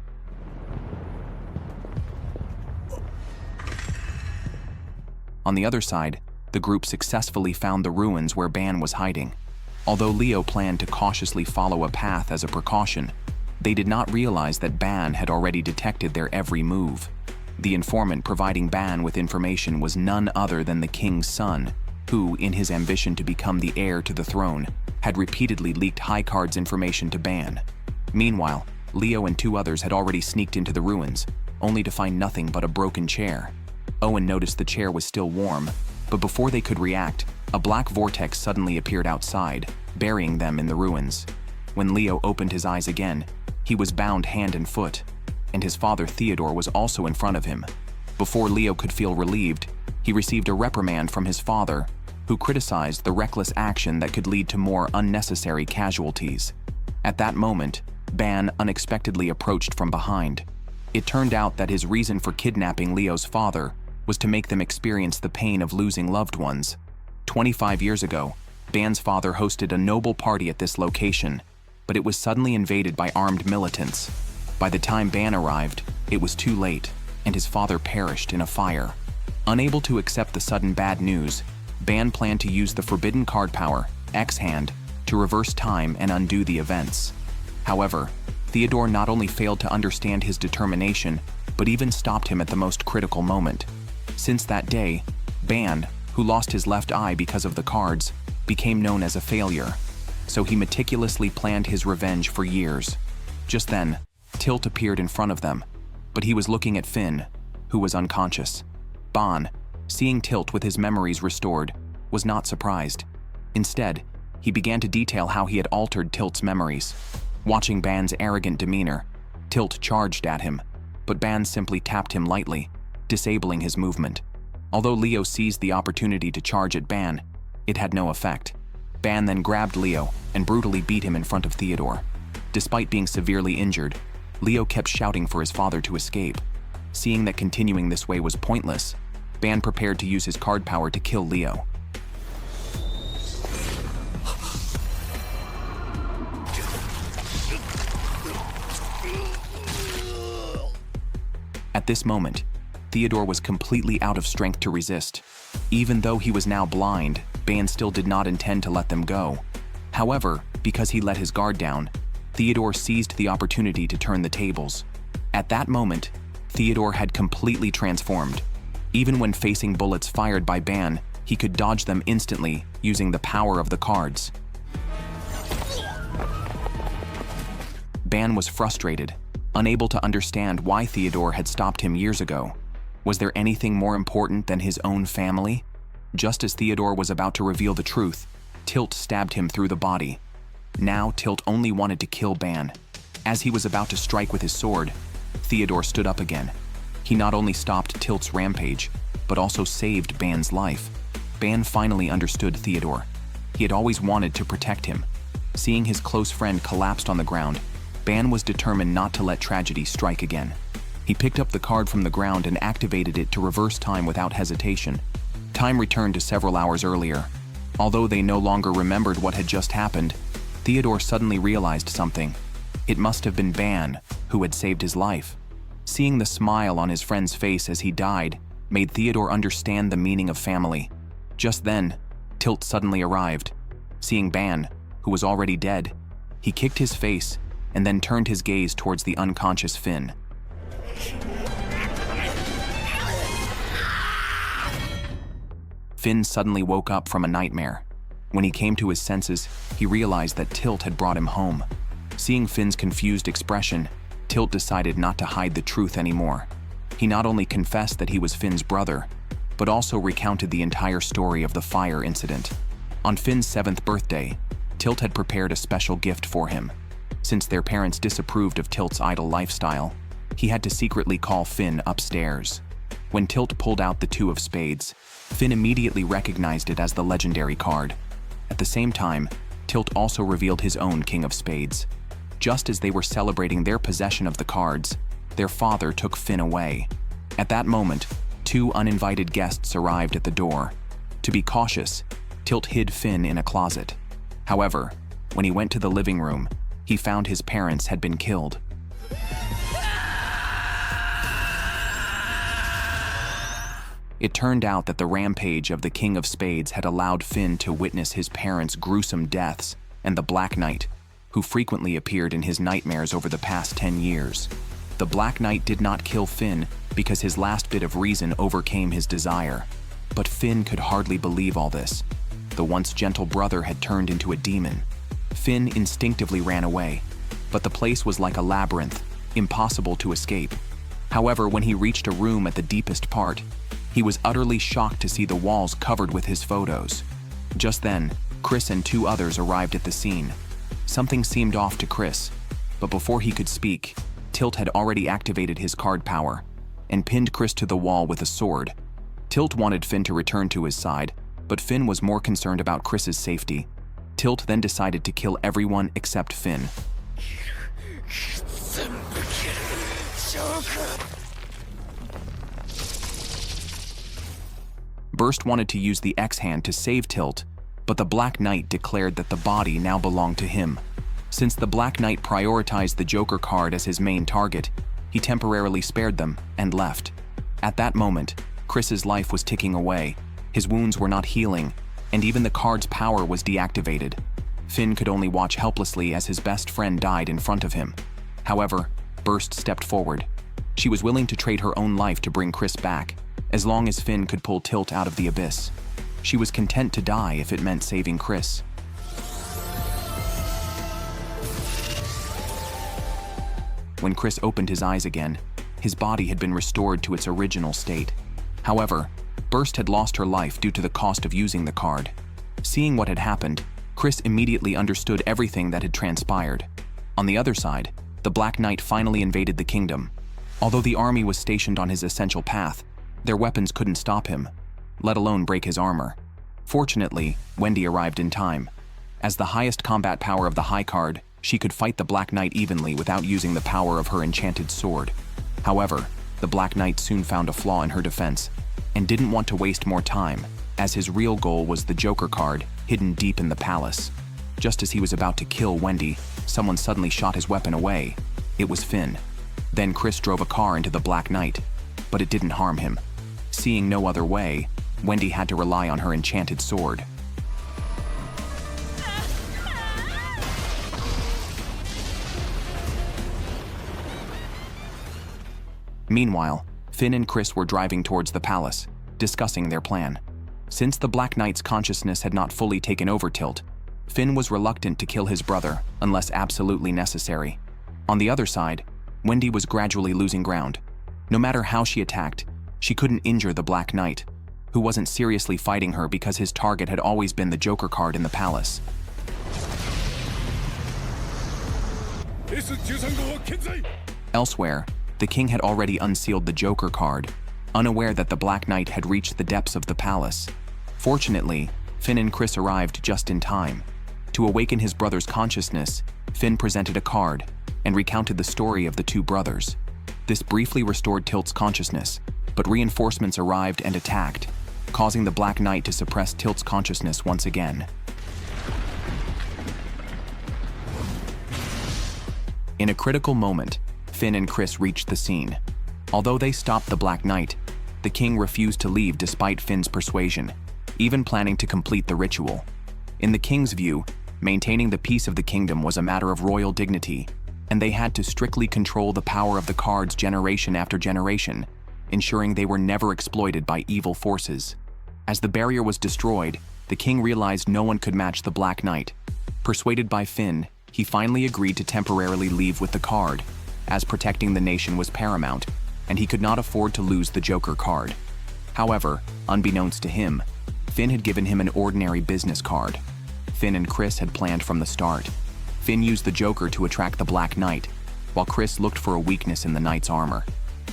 On the other side, the group successfully found the ruins where Ban was hiding. Although Leo planned to cautiously follow a path as a precaution, they did not realize that Ban had already detected their every move. The informant providing Ban with information was none other than the king's son, who, in his ambition to become the heir to the throne, had repeatedly leaked High Card's information to Ban. Meanwhile, Leo and two others had already sneaked into the ruins, only to find nothing but a broken chair. Owen noticed the chair was still warm, but before they could react, a black vortex suddenly appeared outside, burying them in the ruins. When Leo opened his eyes again, he was bound hand and foot, and his father Theodore was also in front of him. Before Leo could feel relieved, he received a reprimand from his father, who criticized the reckless action that could lead to more unnecessary casualties. At that moment, Ban unexpectedly approached from behind. It turned out that his reason for kidnapping Leo's father was to make them experience the pain of losing loved ones. 25 years ago, Ban's father hosted a noble party at this location, but it was suddenly invaded by armed militants. By the time Ban arrived, it was too late, and his father perished in a fire. Unable to accept the sudden bad news, Ban planned to use the forbidden card power, X-Hand, to reverse time and undo the events. However, Theodore not only failed to understand his determination, but even stopped him at the most critical moment. Since that day, Ban, who lost his left eye because of the cards, became known as a failure. So he meticulously planned his revenge for years. Just then, Tilt appeared in front of them, but he was looking at Finn, who was unconscious. Ban, seeing Tilt with his memories restored, was not surprised. Instead, he began to detail how he had altered Tilt's memories. Watching Ban's arrogant demeanor, Tilt charged at him, but Ban simply tapped him lightly, disabling his movement. Although Leo seized the opportunity to charge at Ban, it had no effect. Ban then grabbed Leo and brutally beat him in front of Theodore. Despite being severely injured, Leo kept shouting for his father to escape. Seeing that continuing this way was pointless, Ban prepared to use his card power to kill Leo. At this moment, Theodore was completely out of strength to resist. Even though he was now blind, Ban still did not intend to let them go. However, because he let his guard down, Theodore seized the opportunity to turn the tables. At that moment, Theodore had completely transformed. Even when facing bullets fired by Ban, he could dodge them instantly using the power of the cards. Ban was frustrated, unable to understand why Theodore had stopped him years ago. Was there anything more important than his own family? Just as Theodore was about to reveal the truth, Tilt stabbed him through the body. Now Tilt only wanted to kill Ban. As he was about to strike with his sword, Theodore stood up again. He not only stopped Tilt's rampage, but also saved Ban's life. Ban finally understood Theodore. He had always wanted to protect him. Seeing his close friend collapsed on the ground, Ban was determined not to let tragedy strike again. He picked up the card from the ground and activated it to reverse time without hesitation. Time returned to several hours earlier. Although they no longer remembered what had just happened, Theodore suddenly realized something. It must have been Ban who had saved his life. Seeing the smile on his friend's face as he died made Theodore understand the meaning of family. Just then, Tilt suddenly arrived. Seeing Ban, who was already dead, he kicked his face and then turned his gaze towards the unconscious Finn. Finn suddenly woke up from a nightmare. When he came to his senses, he realized that Tilt had brought him home. Seeing Finn's confused expression, Tilt decided not to hide the truth anymore. He not only confessed that he was Finn's brother, but also recounted the entire story of the fire incident. On Finn's 7th birthday, Tilt had prepared a special gift for him. Since their parents disapproved of Tilt's idle lifestyle, he had to secretly call Finn upstairs. When Tilt pulled out the 2 of spades, Finn immediately recognized it as the legendary card. At the same time, Tilt also revealed his own King of Spades. Just as they were celebrating their possession of the cards, their father took Finn away. At that moment, 2 uninvited guests arrived at the door. To be cautious, Tilt hid Finn in a closet. However, when he went to the living room, he found his parents had been killed. It turned out that the rampage of the King of Spades had allowed Finn to witness his parents' gruesome deaths and the Black Knight, who frequently appeared in his nightmares over the past 10 years. The Black Knight did not kill Finn because his last bit of reason overcame his desire. But Finn could hardly believe all this. The once gentle brother had turned into a demon. Finn instinctively ran away, but the place was like a labyrinth, impossible to escape. However, when he reached a room at the deepest part, he was utterly shocked to see the walls covered with his photos. Just then, Chris and 2 others arrived at the scene. Something seemed off to Chris, but before he could speak, Tilt had already activated his card power and pinned Chris to the wall with a sword. Tilt wanted Finn to return to his side, but Finn was more concerned about Chris's safety. Tilt then decided to kill everyone except Finn. Burst wanted to use the X-Hand to save Tilt, but the Black Knight declared that the body now belonged to him. Since the Black Knight prioritized the Joker card as his main target, he temporarily spared them and left. At that moment, Chris's life was ticking away, his wounds were not healing, and even the card's power was deactivated. Finn could only watch helplessly as his best friend died in front of him. However, Burst stepped forward. She was willing to trade her own life to bring Chris back, as long as Finn could pull Tilt out of the abyss. She was content to die if it meant saving Chris. When Chris opened his eyes again, his body had been restored to its original state. However, Burst had lost her life due to the cost of using the card. Seeing what had happened, Chris immediately understood everything that had transpired. On the other side, the Black Knight finally invaded the kingdom. Although the army was stationed on his essential path, their weapons couldn't stop him, let alone break his armor. Fortunately, Wendy arrived in time. As the highest combat power of the High card, she could fight the Black Knight evenly without using the power of her enchanted sword. However, the Black Knight soon found a flaw in her defense, and didn't want to waste more time, as his real goal was the Joker card hidden deep in the palace. Just as he was about to kill Wendy, someone suddenly shot his weapon away. It was Finn. Then Chris drove a car into the Black Knight, but it didn't harm him. Seeing no other way, Wendy had to rely on her enchanted sword. Meanwhile, Finn and Chris were driving towards the palace, discussing their plan. Since the Black Knight's consciousness had not fully taken over Tilt, Finn was reluctant to kill his brother unless absolutely necessary. On the other side, Wendy was gradually losing ground. No matter how she attacked, she couldn't injure the Black Knight, who wasn't seriously fighting her because his target had always been the Joker card in the palace. Elsewhere, the king had already unsealed the Joker card, unaware that the Black Knight had reached the depths of the palace. Fortunately, Finn and Chris arrived just in time. To awaken his brother's consciousness, Finn presented a card and recounted the story of the two brothers. This briefly restored Tilt's consciousness, but reinforcements arrived and attacked, causing the Black Knight to suppress Tilt's consciousness once again. In a critical moment, Finn and Chris reached the scene. Although they stopped the Black Knight, the king refused to leave despite Finn's persuasion, even planning to complete the ritual. In the king's view, maintaining the peace of the kingdom was a matter of royal dignity, and they had to strictly control the power of the cards generation after generation, ensuring they were never exploited by evil forces. As the barrier was destroyed, the king realized no one could match the Black Knight. Persuaded by Finn, he finally agreed to temporarily leave with the card, as protecting the nation was paramount, and he could not afford to lose the Joker card. However, unbeknownst to him, Finn had given him an ordinary business card. Finn and Chris had planned from the start. Finn used the Joker to attract the Black Knight, while Chris looked for a weakness in the Knight's armor.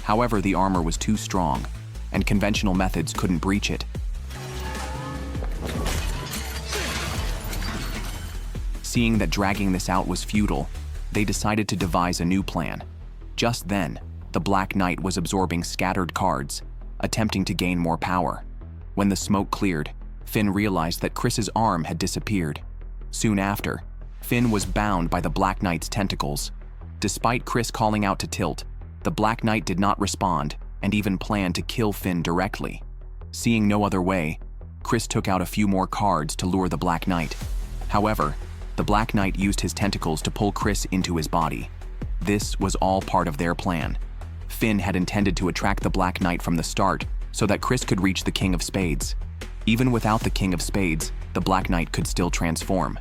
However, the armor was too strong, and conventional methods couldn't breach it. Seeing that dragging this out was futile, they decided to devise a new plan. Just then, the Black Knight was absorbing scattered cards, attempting to gain more power. When the smoke cleared, Finn realized that Chris's arm had disappeared. Soon after, Finn was bound by the Black Knight's tentacles. Despite Chris calling out to Tilt, the Black Knight did not respond and even planned to kill Finn directly. Seeing no other way, Chris took out a few more cards to lure the Black Knight. However, the Black Knight used his tentacles to pull Chris into his body. This was all part of their plan. Finn had intended to attract the Black Knight from the start so that Chris could reach the King of Spades. Even without the King of Spades, the Black Knight could still transform.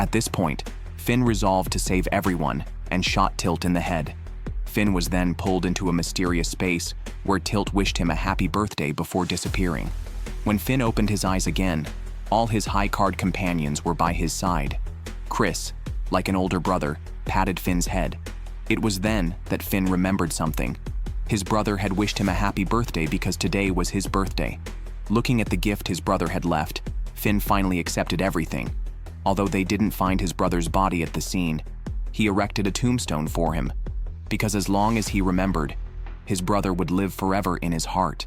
At this point, Finn resolved to save everyone and shot Tilt in the head. Finn was then pulled into a mysterious space where Tilt wished him a happy birthday before disappearing. When Finn opened his eyes again, all his high card companions were by his side. Chris, like an older brother, patted Finn's head. It was then that Finn remembered something. His brother had wished him a happy birthday because today was his birthday. Looking at the gift his brother had left, Finn finally accepted everything. Although they didn't find his brother's body at the scene, he erected a tombstone for him, because as long as he remembered, his brother would live forever in his heart.